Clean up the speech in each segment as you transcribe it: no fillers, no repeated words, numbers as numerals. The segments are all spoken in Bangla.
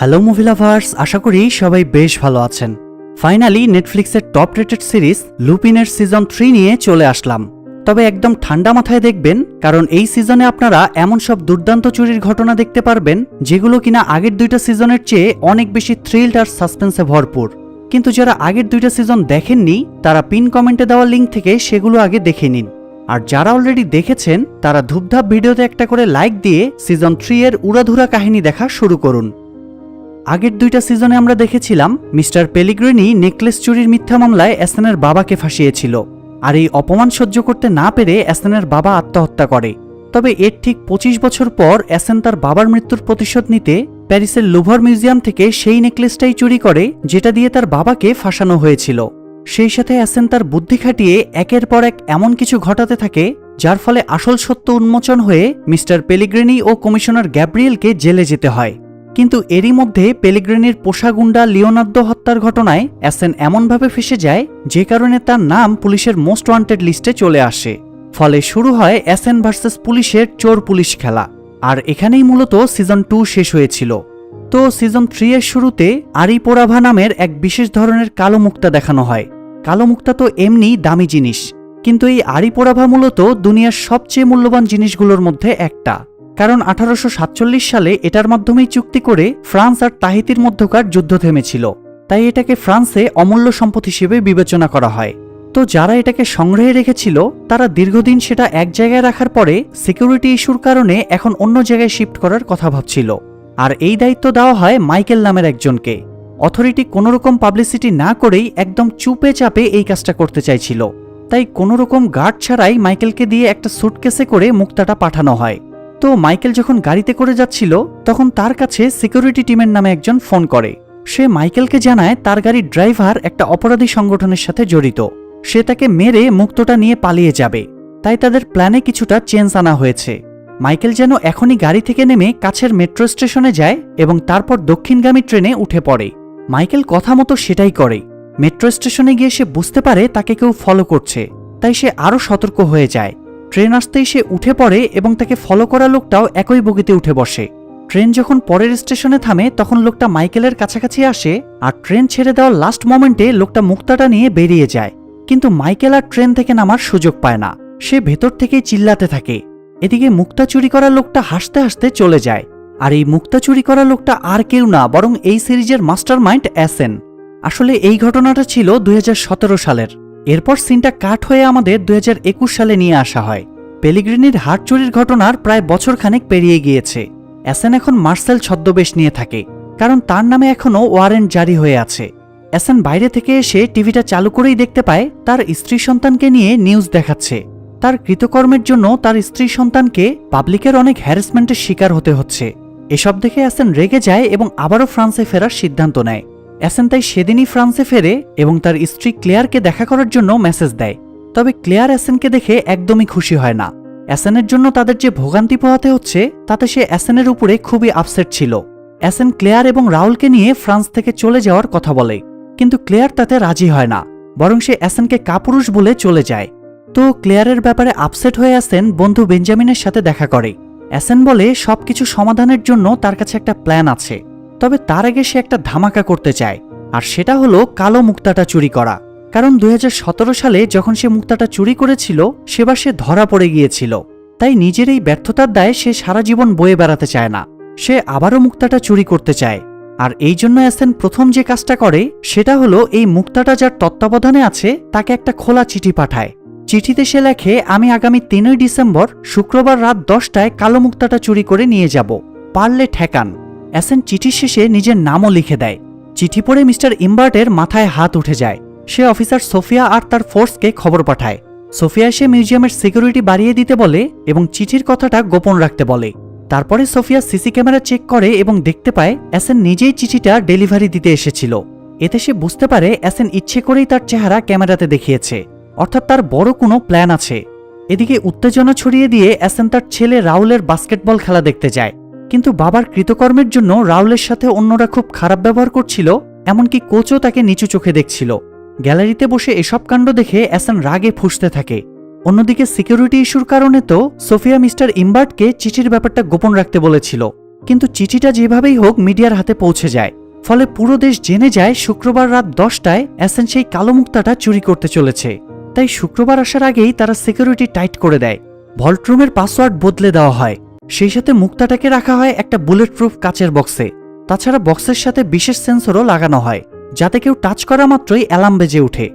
হ্যালো মুভি লাভার্স, আশা করি সবাই বেশ ভালো আছেন। ফাইনালি নেটফ্লিক্সের টপ রেটেড সিরিজ লুপিনের সিজন 3 নিয়ে চলে আসলাম। তবে একদম ঠান্ডা মাথায় দেখবেন, কারণ এই সিজনে আপনারা এমন সব দুর্দান্ত চুরির ঘটনা দেখতে পারবেন যেগুলো কিনা আগের দুইটা সিজনের চেয়ে অনেক বেশি থ্রিল্ড আর সাসপেন্সে ভরপুর। কিন্তু যারা আগের দুইটা সিজন দেখেননি তারা পিন কমেন্টে দেওয়া লিঙ্ক থেকে সেগুলো আগে দেখে নিন। আর যারা অলরেডি দেখেছেন তারা ধূপধাপ ভিডিওতে একটা করে লাইক দিয়ে সিজন 3 এর উড়াধুরা কাহিনী দেখা শুরু করুন। আগের দুইটা সিজনে আমরা দেখেছিলাম মিস্টার পেলিগ্রিনি নেকলেস চুরির মিথ্যা মামলায় অ্যাসেনের বাবাকে ফাঁসিয়েছিল, আর এই অপমান সহ্য করতে না পেরে অ্যাসেনের বাবা আত্মহত্যা করে। তবে এর ঠিক 25 বছর পর অ্যাসেন তার বাবার মৃত্যুর প্রতিশোধ নিতে প্যারিসের লুভর মিউজিয়াম থেকে সেই নেকলেসটাই চুরি করে যেটা দিয়ে তার বাবাকে ফাঁসানো হয়েছিল। সেই সাথে অ্যাসেন তার বুদ্ধি খাটিয়ে একের পর এক এমন কিছু ঘটাতে থাকে যার ফলে আসল সত্য উন্মোচন হয়ে মিস্টার পেলিগ্রিনি ও কমিশনার গ্যাব্রিয়েলকে জেলে যেতে হয়। কিন্তু এরই মধ্যে পেলিগ্রিনির পোষা গুন্ডা লিওনার্দো হত্যার ঘটনায় অ্যাসেন এমনভাবে ফেসে যায় যে কারণে তার নাম পুলিশের মোস্ট ওয়ান্টেড লিস্টে চলে আসে। ফলে শুরু হয় অ্যাসেন ভার্সেস পুলিশের চোর পুলিশ খেলা। আর এখানেই মূলত সিজন 2 শেষ হয়েছিল। তো সিজন 3 এর শুরুতে আরি পোরাভা নামের এক বিশেষ ধরনের কালো মুক্তা দেখানো হয়। কালো মুক্তা তো এমনি দামি জিনিস, কিন্তু এই আরি পোরাভা মূলত দুনিয়ার সবচেয়ে মূল্যবান জিনিসগুলোর মধ্যে একটা। কারণ 1847 সালে এটার মাধ্যমেই চুক্তি করে ফ্রান্স আর তাহিতির মধ্যকার যুদ্ধ থেমেছিল, তাই এটাকে ফ্রান্সে অমূল্য সম্পদ হিসেবে বিবেচনা করা হয়। তো যারা এটাকে সংগ্রহে রেখেছিল তারা দীর্ঘদিন সেটা এক জায়গায় রাখার পরে সিকিউরিটি ইস্যুর কারণে এখন অন্য জায়গায় শিফট করার কথা ভাবছিল। আর এই দায়িত্ব দেওয়া হয় মাইকেল নামের একজনকে। অথরিটি কোনোরকম পাবলিসিটি না করেই একদম চুপে চাপে এই কাজটা করতে চাইছিল, তাই কোনোরকম গার্ড ছাড়াই মাইকেলকে দিয়ে একটা সুটকেসে করে মুক্তাটা পাঠানো হয়। তো মাইকেল যখন গাড়িতে করে যাচ্ছিল তখন তার কাছে সিকিউরিটি টিমের নামে একজন ফোন করে। সে মাইকেলকে জানায় তার গাড়ির ড্রাইভার একটা অপরাধী সংগঠনের সাথে জড়িত, সে তাকে মেরে মুক্তটা নিয়ে পালিয়ে যাবে। তাই তাদের প্ল্যানে কিছুটা চেঞ্জ আনা হয়েছে। মাইকেল যেন এখনই গাড়ি থেকে নেমে কাছের মেট্রো স্টেশনে যায় এবং তারপর দক্ষিণগামী ট্রেনে উঠে পড়ে। মাইকেল কথা মতো সেটাই করে। মেট্রো স্টেশনে গিয়ে সে বুঝতে পারে তাকে কেউ ফলো করছে, তাই সে আরও সতর্ক হয়ে যায়। ট্রেন আসতেই সে উঠে পড়ে এবং তাকে ফলো করা লোকটাও একই বগিতে উঠে বসে। ট্রেন যখন পরের স্টেশনে থামে তখন লোকটা মাইকেলের কাছাকাছি আসে, আর ট্রেন ছেড়ে দেওয়ার লাস্ট মোমেন্টে লোকটা মুক্তাটা নিয়ে বেরিয়ে যায়। কিন্তু মাইকেল আর ট্রেন থেকে নামার সুযোগ পায় না, সে ভেতর থেকেই চিল্লাতে থাকে। এদিকে মুক্তা চুরি করা লোকটা হাসতে হাসতে চলে যায়। আর এই মুক্তা চুরি করা লোকটা আর কেউ না, বরং এই সিরিজের মাস্টার মাইন্ড অ্যাসেন। আসলে এই ঘটনাটা ছিল 2017 সালের। এরপর সিনটা কাট হয়ে আমাদের 2021 সালে নিয়ে আসা হয়। পেলিগ্রিনির হাট চুরির ঘটনার প্রায় বছরখানেক পেরিয়ে গিয়েছে। অ্যাসেন এখন মার্সেল ছদ্মবেশ নিয়ে থাকে, কারণ তার নামে এখনও ওয়ারেন্ট জারি হয়ে আছে। অ্যাসেন বাইরে থেকে এসে টিভিটা চালু করেই দেখতে পায় তার স্ত্রী সন্তানকে নিয়ে নিউজ দেখাচ্ছে। তার কৃতকর্মের জন্য তার স্ত্রী সন্তানকে পাবলিকের অনেক হ্যারাসমেন্টের শিকার হতে হচ্ছে। এসব দেখে অ্যাসেন রেগে যায় এবং আবারও ফ্রান্সে ফেরার সিদ্ধান্ত নেয়। অ্যাসেন তাই সেদিনই ফ্রান্সে ফেরে এবং তার স্ত্রী ক্লেয়ারকে দেখা করার জন্য মেসেজ দেয়। তবে ক্লেয়ার অ্যাসেনকে দেখে একদমই খুশি হয় না। অ্যাসেনের জন্য তাদের যে ভোগান্তি পোহাতে হচ্ছে তাতে সে অ্যাসেনের উপরে খুবই আপসেট ছিল। অ্যাসেন ক্লেয়ার এবং রাউলকে নিয়ে ফ্রান্স থেকে চলে যাওয়ার কথা বলে, কিন্তু ক্লেয়ার তাতে রাজি হয় না, বরং সে অ্যাসেনকে কাপুরুষ বলে চলে যায়। তো ক্লেয়ারের ব্যাপারে আপসেট হয়ে অ্যাসেন বন্ধু বেঞ্জামিনের সাথে দেখা করে। অ্যাসেন বলে সবকিছু সমাধানের জন্য তার কাছে একটা প্ল্যান আছে, তবে তার আগে সে একটা ধামাকা করতে চায়, আর সেটা হলো কালো মুক্তাটা চুরি করা। কারণ 2017 সালে যখন সে মুক্তাটা চুরি করেছিল সেবার সে ধরা পড়ে গিয়েছিল, তাই নিজের এই ব্যর্থতার দায়ে সে সারা জীবন বয়ে বেড়াতে চায় না। সে আবারও মুক্তাটা চুরি করতে চায়। আর এই জন্য অ্যাসেন প্রথম যে কাজটা করে সেটা হলো এই মুক্তাটা যার তত্ত্বাবধানে আছে তাকে একটা খোলা চিঠি পাঠায়। চিঠিতে সে লেখে, আমি আগামী 3 ডিসেম্বর শুক্রবার রাত 10টায় কালো মুক্তাটা চুরি করে নিয়ে যাব, পারলে ঠেকান। অ্যাসেন চিঠির শেষে নিজের নামও লিখে দেয়। চিঠি পড়ে মিস্টার ইম্বার্টের মাথায় হাত উঠে যায়। সে অফিসার সোফিয়া আর তার ফোর্সকে খবর পাঠায়। সোফিয়া এসে মিউজিয়ামের সিকিউরিটি বাড়িয়ে দিতে বলে এবং চিঠির কথাটা গোপন রাখতে বলে। তারপরে সোফিয়া সিসি ক্যামেরা চেক করে এবং দেখতে পায় অ্যাসেন নিজেই চিঠিটা ডেলিভারি দিতে এসেছিল। এতে সে বুঝতে পারে অ্যাসেন ইচ্ছে করেই তার চেহারা ক্যামেরাতে দেখিয়েছে, অর্থাৎ তার বড় কোনো প্ল্যান আছে। এদিকে উত্তেজনা ছড়িয়ে দিয়ে অ্যাসেন তার ছেলে রাউলের বাস্কেটবল খেলা দেখতে যায়, কিন্তু বাবার কৃতকর্মের জন্য রাউলের সাথে অন্যরা খুব খারাপ ব্যবহার করছিল, এমনকি কোচও তাকে নিচু চোখে দেখছিল। গ্যালারিতে বসে এসব কাণ্ড দেখে অ্যাসেন রাগে ফুঁসতে থাকে। অন্যদিকে সিকিউরিটি ইস্যুর কারণে তো সোফিয়া মিস্টার ইম্বার্টকে চিঠির ব্যাপারটা গোপন রাখতে বলেছিল, কিন্তু চিঠিটা যেভাবেই হোক মিডিয়ার হাতে পৌঁছে যায়, ফলে পুরো দেশ জেনে যায় শুক্রবার রাত 10টায় এসএন সেই কালো মুক্তাটা চুরি করতে চলেছে। তাই শুক্রবার আসার আগেই তারা সিকিউরিটি টাইট করে দেয়, ভল্টরুমের পাসওয়ার্ড বদলে দেওয়া হয়, সেই সাথে মুক্তাটাকে রাখা হয় একটা বুলেট প্রুফ কাচের বক্সে। তাছাড়া বক্সের সাথে বিশেষ সেন্সরও লাগানো হয়, যাতে কেউ টাচ করা মাত্রই অ্যালার্ম বেজে ওঠে।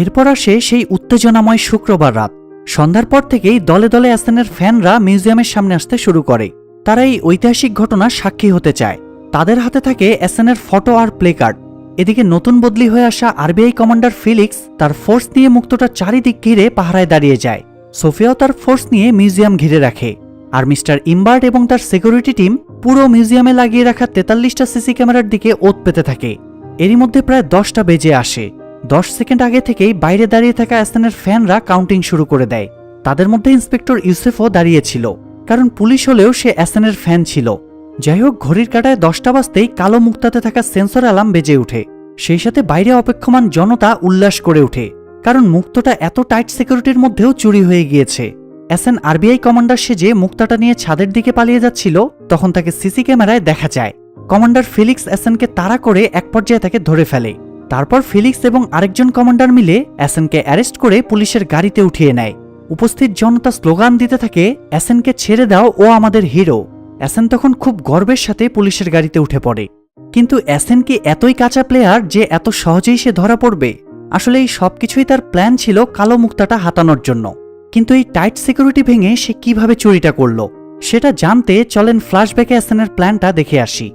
এরপর আসে সেই উত্তেজনাময় শুক্রবার রাত। সন্ধ্যার পর থেকেই দলে দলে এসএনের ফ্যানরা মিউজিয়ামের সামনে আসতে শুরু করে। তারা এই ঐতিহাসিক ঘটনার সাক্ষী হতে চায়। তাদের হাতে থাকে এসএনের ফটো আর প্লে কার্ড। এদিকে নতুন বদলি হয়ে আসা আরবিআই কমান্ডার ফিলিক্স তার ফোর্স নিয়ে মুক্তটা চারিদিক ঘিরে পাহারায় দাঁড়িয়ে যায়। সোফিয়াও তার ফোর্স নিয়ে মিউজিয়াম ঘিরে রাখে। আর মিস্টার ইম্বার্ট এবং তার সিকিউরিটি টিম পুরো মিউজিয়ামে লাগিয়ে রাখা 43টা সিসি ক্যামেরার দিকে ওত পেতে থাকে। এরই মধ্যে প্রায় 10টা বেজে আসে। 10 সেকেন্ড আগে থেকেই বাইরে দাঁড়িয়ে থাকা এসএনের ফ্যানরা কাউন্টিং শুরু করে দেয়। তাদের মধ্যে ইন্সপেক্টর ইউসেফও দাঁড়িয়েছিল, কারণ পুলিশ হলেও সে এসএনের ফ্যান ছিল। যাই হোক, ঘড়ির কাঁটায় 10টা বাজতেই কালো মুক্তাতে থাকা সেন্সর অ্যালার্ম বেজে ওঠে। সেই সাথে বাইরে অপেক্ষমান জনতা উল্লাস করে ওঠে, কারণ মুক্তটা এত টাইট সিকিউরিটির মধ্যেও চুরি হয়ে গিয়েছে। এসএন আরবিআই কমান্ডার সেজে মুক্তাটা নিয়ে ছাদের দিকে পালিয়ে যাচ্ছিল, তখন তাকে সিসি ক্যামেরায় দেখা যায়। কমান্ডার ফিলিক্স এসএনকে তাড়া করে এক পর্যায়ে তাকে ধরে ফেলে। তারপর ফিলিক্স এবং আরেকজন কমান্ডার মিলে এসএনকে অ্যারেস্ট করে পুলিশের গাড়িতে উঠিয়ে নেয়। উপস্থিত জনতা স্লোগান দিতে থাকে, এসএনকে ছেড়ে দাও, ও আমাদের হিরো। এসএন তখন খুব গর্বের সাথে পুলিশের গাড়িতে উঠে পড়ে। কিন্তু এসএন কি এতই কাঁচা প্লেয়ার যে এত সহজেই সে ধরা পড়বে? আসলে এই সবকিছুই তার প্ল্যান ছিল কালো মুক্তাটা হাতানোর জন্য। কিন্তু এই টাইট সিকিউরিটি ভেঙে সে কিভাবে চুরিটা করল সেটা জানতে চলেন ফ্ল্যাশব্যাকে এসএনের প্ল্যানটা দেখে আসি।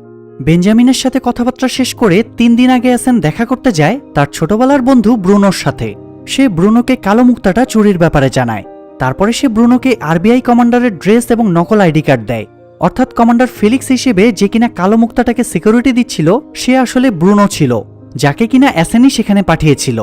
বেঞ্জামিনের সাথে কথাবার্তা শেষ করে 3 দিন আগে এসএন দেখা করতে যায় তার ছোটবেলার বন্ধু ব্রুনোর সাথে। সে ব্রুনোকে কালো মুক্তাটা চুরির ব্যাপারে জানায়। তারপরে সে ব্রুনোকে আরবিআই কমান্ডারের ড্রেস এবং নকল আইডি কার্ড দেয়। অর্থাৎ কমান্ডার ফিলিক্স হিসেবে যে কিনা কালো মুক্তাটাকে সিকিউরিটি দিচ্ছিল সে আসলে ব্রুনো ছিল, যাকে কিনা এসএনই সেখানে পাঠিয়েছিল।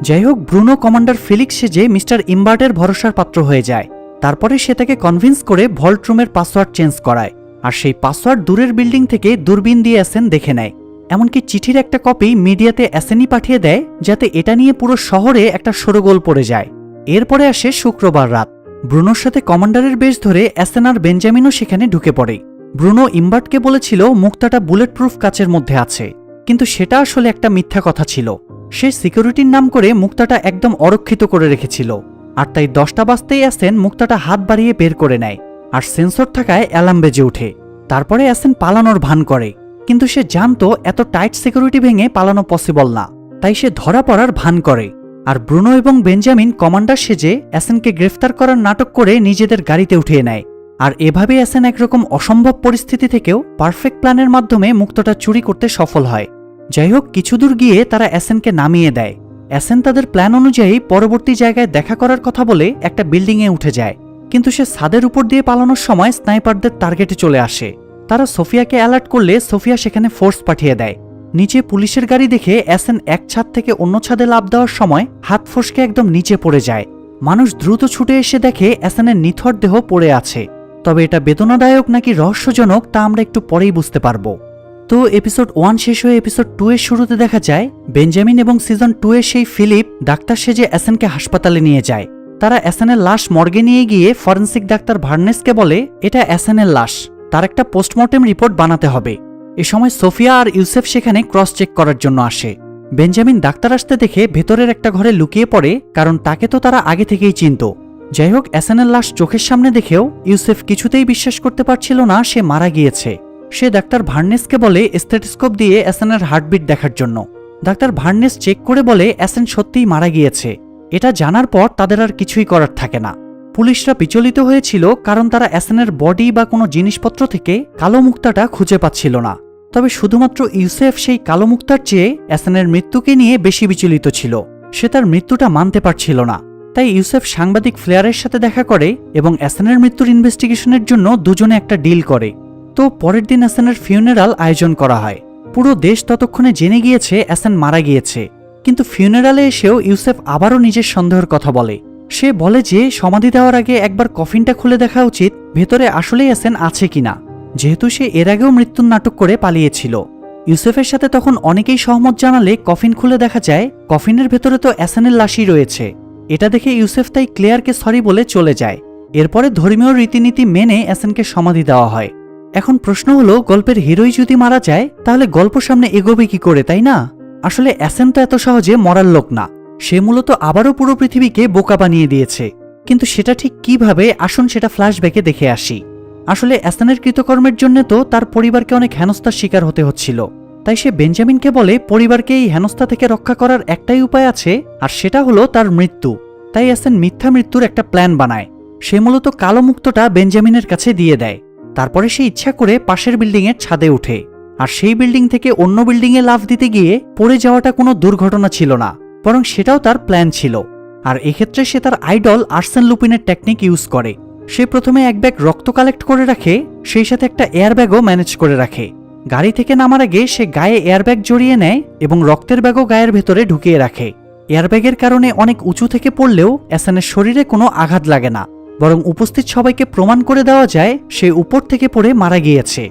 যাই হোক, ব্রুনো কমান্ডার ফিলিক্স সেজে মিস্টার ইম্বার্টের ভরসার পাত্র হয়ে যায়। তারপরে সে তাকে কনভিন্স করে ভল্ট রুমের পাসওয়ার্ড চেঞ্জ করায়, আর সেই পাসওয়ার্ড দূরের বিল্ডিং থেকে দূরবীন দিয়ে এসএন দেখে নেয়। এমনকি চিঠির একটা কপি মিডিয়াতে এসএনই পাঠিয়ে দেয়, যাতে এটা নিয়ে পুরো শহরে একটা শোরগোল পড়ে যায়। এরপরে আসে শুক্রবার রাত। ব্রুনোর সাথে কমান্ডারের বেশ ধরে এসএন আর বেঞ্জামিনও সেখানে ঢুকে পড়ে। ব্রুনো ইম্বার্টকে বলেছিল মুক্তাটা বুলেট প্রুফ কাচের মধ্যে আছে, কিন্তু সেটা আসলে একটা মিথ্যা কথা ছিল। সে সিকিউরিটির নাম করে মুক্তাটা একদম অরক্ষিত করে রেখেছিল। আর তাই 10টা বাজতেই এসএন মুক্তাটা হাত বাড়িয়ে বের করে নেয়, আর সেন্সর থাকায় অ্যালার্ম বেজে ওঠে। তারপরে এসএন পালানোর ভান করে, কিন্তু সে জানতো এত টাইট সিকিউরিটি ভেঙে পালানো পসিবল না, তাই সে ধরা পড়ার ভান করে। আর ব্রুনো এবং বেঞ্জামিন কমান্ডার সেজে এসএনকে গ্রেফতার করার নাটক করে নিজেদের গাড়িতে উঠিয়ে নেয়। আর এভাবে এসএন একরকম অসম্ভব পরিস্থিতি থেকেও পারফেক্ট প্ল্যানের মাধ্যমে মুক্তটা চুরি করতে সফল হয়। যাই হোক, কিছু দূর গিয়ে তারা এসএনকে নামিয়ে দেয়। এসএন তাদের প্ল্যান অনুযায়ী পরবর্তী জায়গায় দেখা করার কথা বলে একটা বিল্ডিংয়ে উঠে যায়, কিন্তু সে ছাদের উপর দিয়ে পালানোর সময় স্নাইপারদের টার্গেটে চলে আসে। তারা সোফিয়াকে অ্যালার্ট করলে সোফিয়া সেখানে ফোর্স পাঠিয়ে দেয়। নিচে পুলিশের গাড়ি দেখে এসএন এক ছাদ থেকে অন্য ছাদে লাফ দেওয়ার সময় হাত ফসকে একদম নিচে পড়ে যায়। মানুষ দ্রুত ছুটে এসে দেখে এসএনের নিথর দেহ পড়ে আছে। তবে এটা বেদনাদায়ক নাকি রহস্যজনক তা আমরা একটু পরেই বুঝতে পারবো। তো এপিসোড 1 শেষ হয়ে এপিসোড 2 এর শুরুতে দেখা যায় বেঞ্জামিন এবং সিজন 2 এর সেই ফিলিপ ডাক্তার সেজে এসএনকে হাসপাতালে নিয়ে যায়। তারা এসএনের লাশ মর্গে নিয়ে গিয়ে ফরেন্সিক ডাক্তার ভার্নেসকে বলে এটা এসএনের লাশ, তার একটা পোস্টমর্টেম রিপোর্ট বানাতে হবে। এ সময় সোফিয়া আর ইউসেফ সেখানে ক্রস চেক করার জন্য আসে। বেঞ্জামিন ডাক্তার আসতে দেখে ভেতরের একটা ঘরে লুকিয়ে পড়ে, কারণ তাকে তো তারা আগে থেকেই চিনত। যাই হোক, এসএনের লাশ চোখের সামনে দেখেও ইউসেফ কিছুতেই বিশ্বাস করতে পারছিল না সে মারা গিয়েছে। সে ডাক্তার ভার্নেসকে বলে স্টেথোস্কোপ দিয়ে এসএনের হার্টবিট দেখার জন্য। ডাক্তার ভার্নেস চেক করে বলে এসএন সত্যিই মারা গিয়েছে। এটা জানার পর তাদের আর কিছুই করার থাকে না। পুলিশরা বিচলিত হয়েছিল, কারণ তারা এসএনের বডি বা কোনো জিনিসপত্র থেকে কালো মুক্তাটা খুঁজে পাচ্ছিল না। তবে শুধুমাত্র ইউসেফ সেই কালো মুক্তার চেয়ে এসএনের মৃত্যুকে নিয়ে বেশি বিচলিত ছিল। সে তার মৃত্যুটা মানতে পারছিল না। তাই ইউসেফ সাংবাদিক ফ্লেয়ারের সাথে দেখা করে এবং এসএনের মৃত্যুর ইনভেস্টিগেশনের জন্য দুজনে একটা ডিল করে। তো পরের দিন এসএনের ফিউনারাল আয়োজন করা হয়। পুরো দেশ ততক্ষণে জেনে গিয়েছে এসএন মারা গিয়েছে, কিন্তু ফিউনারালে এসেও ইউসেফ আবারও নিজের সন্দেহের কথা বলে। সে বলে যে সমাধি দেওয়ার আগে একবার কফিনটা খুলে দেখা উচিত, ভেতরে আসলেই এসএন আছে কিনা, যেহেতু সে এর আগেও মৃত্যুর নাটক করে পালিয়েছিল। ইউসেফের সাথে তখন অনেকেই সহমত জানালে কফিন খুলে দেখা যায় কফিনের ভেতরে তো এসএনের লাশই রয়েছে। এটা দেখে ইউসেফ তাই ক্লেয়ারকে সরি বলে চলে যায়। এরপরে ধর্মীয় রীতিনীতি মেনে এসএনকে সমাধি দেওয়া হয়। এখন প্রশ্ন হলো, গল্পের হিরোই যদি মারা যায় তাহলে গল্প সামনে এগোবে কি করে, তাই না? আসলে অ্যাসেন তো এত সহজে মরার লোক না। সে মূলত আবারও পুরো পৃথিবীকে বোকা বানিয়ে দিয়েছে। কিন্তু সেটা ঠিক কিভাবে, আসুন সেটা ফ্ল্যাশব্যাকে দেখে আসি। আসলে অ্যাসেনের কৃতকর্মের জন্য তো তার পরিবারকে অনেক হেনস্থার শিকার হতে হচ্ছিল। তাই সে বেঞ্জামিনকে বলে পরিবারকে এই হেনস্থা থেকে রক্ষা করার একটাই উপায় আছে, আর সেটা হলো তার মৃত্যু। তাই অ্যাসেন মিথ্যা মৃত্যুর একটা প্ল্যান বানায়। সে মূলত কালো মুক্তটা বেঞ্জামিনের কাছে দিয়ে দেয়। তারপরে সে ইচ্ছা করে পাশের বিল্ডিংয়ের ছাদে ওঠে। আর সেই বিল্ডিং থেকে অন্য বিল্ডিংয়ে লাফ দিতে গিয়ে পড়ে যাওয়াটা কোনো দুর্ঘটনা ছিল না, বরং সেটাও তার প্ল্যান ছিল। আর এক্ষেত্রে সে তার আইডল আর্সেন লুপিনের টেকনিক ইউজ করে। সে প্রথমে এক ব্যাগ রক্ত কালেক্ট করে রাখে, সেই সাথে একটা এয়ারব্যাগও ম্যানেজ করে রাখে। গাড়ি থেকে নামার আগে সে গায়ে এয়ারব্যাগ জড়িয়ে নেয় এবং রক্তের ব্যাগও গায়ের ভেতরে ঢুকিয়ে রাখে। এয়ারব্যাগের কারণে অনেক উঁচু থেকে পড়লেও অ্যাসেনের শরীরে কোনো আঘাত লাগে না, বরং উপস্থিত সবাইকে প্রমাণ করে দেওয়া যায় সে উপর থেকে পড়ে মারা গিয়েছে।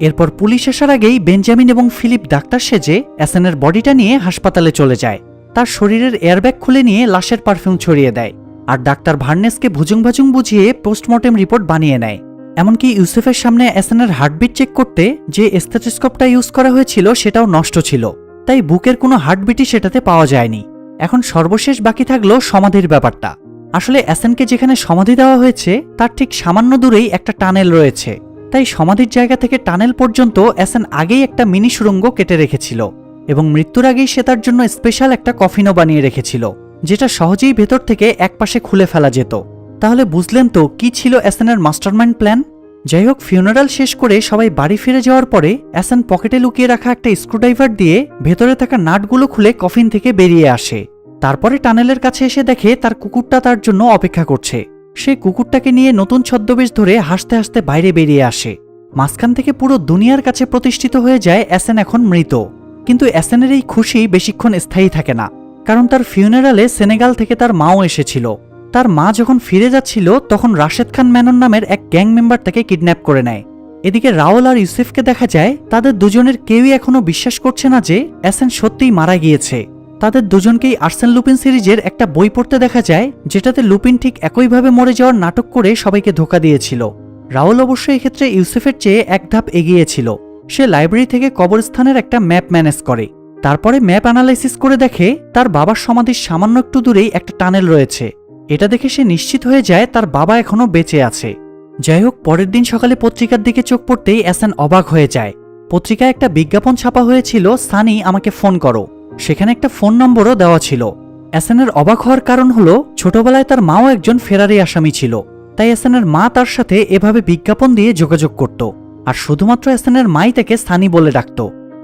এরপর পুলিশ আসার আগেই বেঞ্জামিন এবং ফিলিপ ডাক্তার সেজে অ্যাসেনের বডিটা নিয়ে হাসপাতালে চলে যায়। তার শরীরের এয়ারব্যাগ খুলে নিয়ে লাশের পারফিউম ছড়িয়ে দেয়, আর ডাক্তার ভার্নেসকে ভুজুং ভাজুং বুঝিয়ে পোস্টমর্টেম রিপোর্ট বানিয়ে নেয়। এমনকি ইউসেফের সামনে অ্যাসেনের হার্টবিট চেক করতে যে স্টেথোস্কোপটা ইউজ করা হয়েছিল সেটাও নষ্ট ছিল, তাই বুকের কোনো হার্টবিটই সেটাতে পাওয়া যায়নি। এখন সর্বশেষ বাকি থাকলো সমাধির ব্যাপারটা। আসলে অ্যাসেনকে যেখানে সমাধি দেওয়া হয়েছে তার ঠিক সামান্য দূরেই একটা টানেল রয়েছে, তাই সমাধির জায়গা থেকে টানেল পর্যন্ত অ্যাসেন আগেই একটা মিনি সুড়ঙ্গ কেটে রেখেছিল এবং মৃত্যুর আগেই সে তার জন্য স্পেশাল একটা কফিনও বানিয়ে রেখেছিল, যেটা সহজেই ভেতর থেকে একপাশে খুলে ফেলা যেত। তাহলে বুঝলেন তো কি ছিল অ্যাসেনের মাস্টারমাইন্ড প্ল্যান। যাই হোক, ফিউনারাল শেষ করে সবাই বাড়ি ফিরে যাওয়ার পরে অ্যাসেন পকেটে লুকিয়ে রাখা একটা স্ক্রুড্রাইভার দিয়ে ভেতরে থাকা নাটগুলো খুলে কফিন থেকে বেরিয়ে আসে। তারপরে টানেলের কাছে এসে দেখে তার কুকুরটা তার জন্য অপেক্ষা করছে। সে কুকুরটাকে নিয়ে নতুন ছদ্মবেশ ধরে হাসতে হাসতে বাইরে বেরিয়ে আসে। মাঝখান থেকে পুরো দুনিয়ার কাছে প্রতিষ্ঠিত হয়ে যায় অ্যাসেন এখন মৃত। কিন্তু অ্যাসেনের এই খুশি বেশিক্ষণ স্থায়ী থাকে না, কারণ তার ফিউনারালে সেনেগাল থেকে তার মাও এসেছিল। তার মা যখন ফিরে যাচ্ছিল তখন রাশেদ খান ম্যানন নামের এক গ্যাং মেম্বার তাকে কিডন্যাপ করে নেয়। এদিকে রাওল আর ইউসেফকে দেখা যায় তাদের দুজনের কেউই এখনো বিশ্বাস করছে না যে অ্যাসেন সত্যিই মারা গিয়েছে। তাদের দুজনকেই আর্সেন লুপিন সিরিজের একটা বই পড়তে দেখা যায়, যেটাতে লুপিন ঠিক একইভাবে মরে যাওয়ার নাটক করে সবাইকে ধোঁকা দিয়েছিল। রাওল অবশ্য এক্ষেত্রে ইউসেফের চেয়ে এক ধাপ এগিয়েছিল। সে লাইব্রেরি থেকে কবরস্থানের একটা ম্যাপ ম্যানেজ করে। তারপরে ম্যাপ অ্যানালাইসিস করে দেখে তার বাবার সমাধির সামান্য একটু দূরেই একটা টানেল রয়েছে। এটা দেখে সে নিশ্চিত হয়ে যায় তার বাবা এখনো বেঁচে আছে। যাই হোক, পরের দিন সকালে পত্রিকার দিকে চোখ পড়তেই অ্যাসেন অবাক হয়ে যায়। পত্রিকায় একটা বিজ্ঞাপন ছাপা হয়েছিল, সানি আমাকে ফোন করো। সেখানে একটা ফোন নম্বরও দেওয়া ছিল। অ্যাসেনের অবাক হওয়ার কারণ হলো ছোটবেলায় তার মাও একজন ফেরারি আসামি ছিল, তাই অ্যাসেনের মা তার সাথে এভাবে বিজ্ঞাপন দিয়ে যোগাযোগ করত, আর শুধুমাত্র অ্যাসেনের মাই তাকে সানি বলে ডাকত।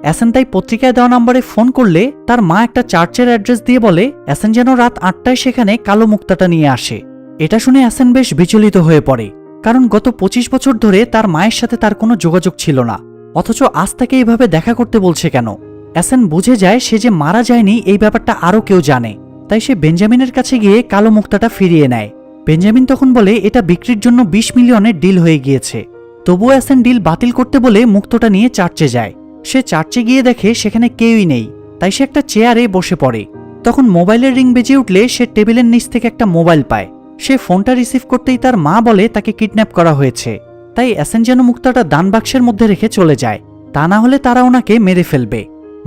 অ্যাসেন তাই পত্রিকায় দেওয়া নম্বরে ফোন করলে তার মা একটা চার্চের অ্যাড্রেস দিয়ে বলে অ্যাসেন যেন রাত 8টায় সেখানে কালো মুক্তাটা নিয়ে আসে। এটা শুনে অ্যাসেন বেশ বিচলিত হয়ে পড়ে, কারণ গত 25 বছর ধরে তার মায়ের সাথে তার কোনো যোগাযোগ ছিল না, অথচ আজ তাকে এইভাবে দেখা করতে বলছে কেন। অ্যাসেন বুঝে যায় সে যে মারা যায়নি এই ব্যাপারটা আরও কেউ জানে, তাই সে বেঞ্জামিনের কাছে গিয়ে কালো মুক্তাটা ফিরিয়ে নেয়। বেঞ্জামিন তখন বলে এটা বিক্রির জন্য 20 মিলিয়নের ডিল হয়ে গিয়েছে। তবুও অ্যাসেন ডিল বাতিল করতে বলে মুক্তটা নিয়ে চার্চে যায়। সে চার্চে গিয়ে দেখে সেখানে কেউই নেই, তাই সে একটা চেয়ারে বসে পড়ে। তখন মোবাইলের রিং বেজে উঠলে সে টেবিলের নিচ থেকে একটা মোবাইল পায়। সে ফোনটা রিসিভ করতেই তার মা বলে তাকে কিডন্যাপ করা হয়েছে, তাই অ্যাসেন যেন মুক্তাটা দান বাক্সের মধ্যে রেখে চলে যায়, তা না হলে তারা ওনাকে মেরে ফেলবে।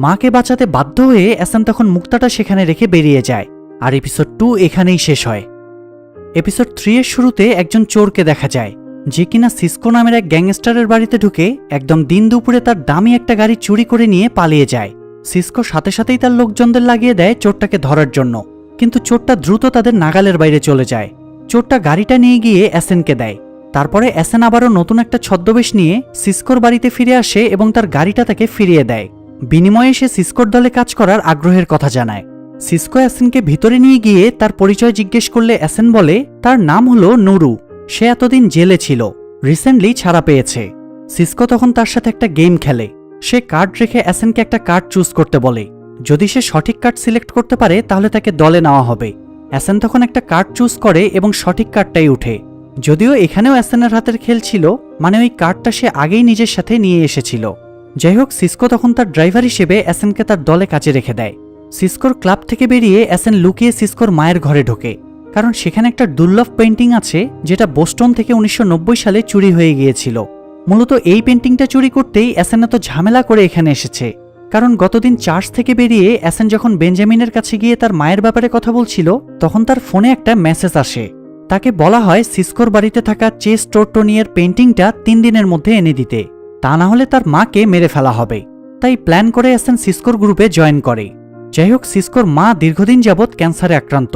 মাকে বাঁচাতে বাধ্য হয়ে অ্যাসেন তখন মুক্তাটা সেখানে রেখে বেরিয়ে যায়। আর এপিসোড 2 এখানেই শেষ হয়। এপিসোড 3 এর শুরুতে একজন চোরকে দেখা যায়, যে কিনা সিসকো নামের এক গ্যাংস্টারের বাড়িতে ঢুকে একদম দিন দুপুরে তার দামি একটা গাড়ি চুরি করে নিয়ে পালিয়ে যায়। সিসকো সাথে সাথেই তার লোকজনদের লাগিয়ে দেয় চোরটাকে ধরার জন্য, কিন্তু চোরটা দ্রুত তাদের নাগালের বাইরে চলে যায়। চোরটা গাড়িটা নিয়ে গিয়ে অ্যাসেনকে দেয়। তারপরে অ্যাসেন আবারও নতুন একটা ছদ্মবেশ নিয়ে সিসকোর বাড়িতে ফিরে আসে এবং তার গাড়িটা তাকে ফিরিয়ে দেয়। বিনিময়ে সে সিসকোর দলে কাজ করার আগ্রহের কথা জানায়। সিসকো অ্যাসেনকে ভিতরে নিয়ে গিয়ে তার পরিচয় জিজ্ঞেস করলে অ্যাসেন বলে তার নাম হলো নুরু, সে এতদিন জেলে ছিল, রিসেন্টলি ছাড়া পেয়েছে। সিসকো তখন তার সাথে একটা গেম খেলে। সে কার্ড রেখে অ্যাসেনকে একটা কার্ড চুজ করতে বলে। যদি সে সঠিক কার্ড সিলেক্ট করতে পারে তাহলে তাকে দলে নেওয়া হবে। অ্যাসেন তখন একটা কার্ড চুজ করে এবং সঠিক কার্ডটাই উঠে। যদিও এখানেও অ্যাসেনের হাতের খেল ছিল, মানে ওই কার্ডটা সে আগেই নিজের সাথে নিয়ে এসেছিল। যাই হোক, সিসকো তখন তার ড্রাইভার হিসেবে অ্যাসেনকে তার দলে কাজে রেখে দেয়। সিসকোর ক্লাব থেকে বেরিয়ে অ্যাসেন লুকিয়ে সিসকোর মায়ের ঘরে ঢোকে, কারণ সেখানে একটা দুর্লভ পেইন্টিং আছে যেটা বোস্টন থেকে 1990 সালে চুরি হয়ে গিয়েছিল। মূলত এই পেন্টিংটা চুরি করতেই অ্যাসেন এত ঝামেলা করে এখানে এসেছে। কারণ গতদিন চার্চ থেকে বেরিয়ে অ্যাসেন যখন বেঞ্জামিনের কাছে গিয়ে তার মায়ের ব্যাপারে কথা বলছিল, তখন তার ফোনে একটা মেসেজ আসে। তাকে বলা হয় সিসকোর বাড়িতে থাকা চেস টোর্টোনিয়ের পেন্টিংটা 3 দিনের মধ্যে এনে দিতে, তা না হলে তার মাকে মেরে ফেলা হবে। তাই প্ল্যান করে অ্যাসেন সিসকোর গ্রুপে জয়েন করে। যাই হোক, সিসকোর মা দীর্ঘদিন যাবৎ ক্যান্সারে আক্রান্ত।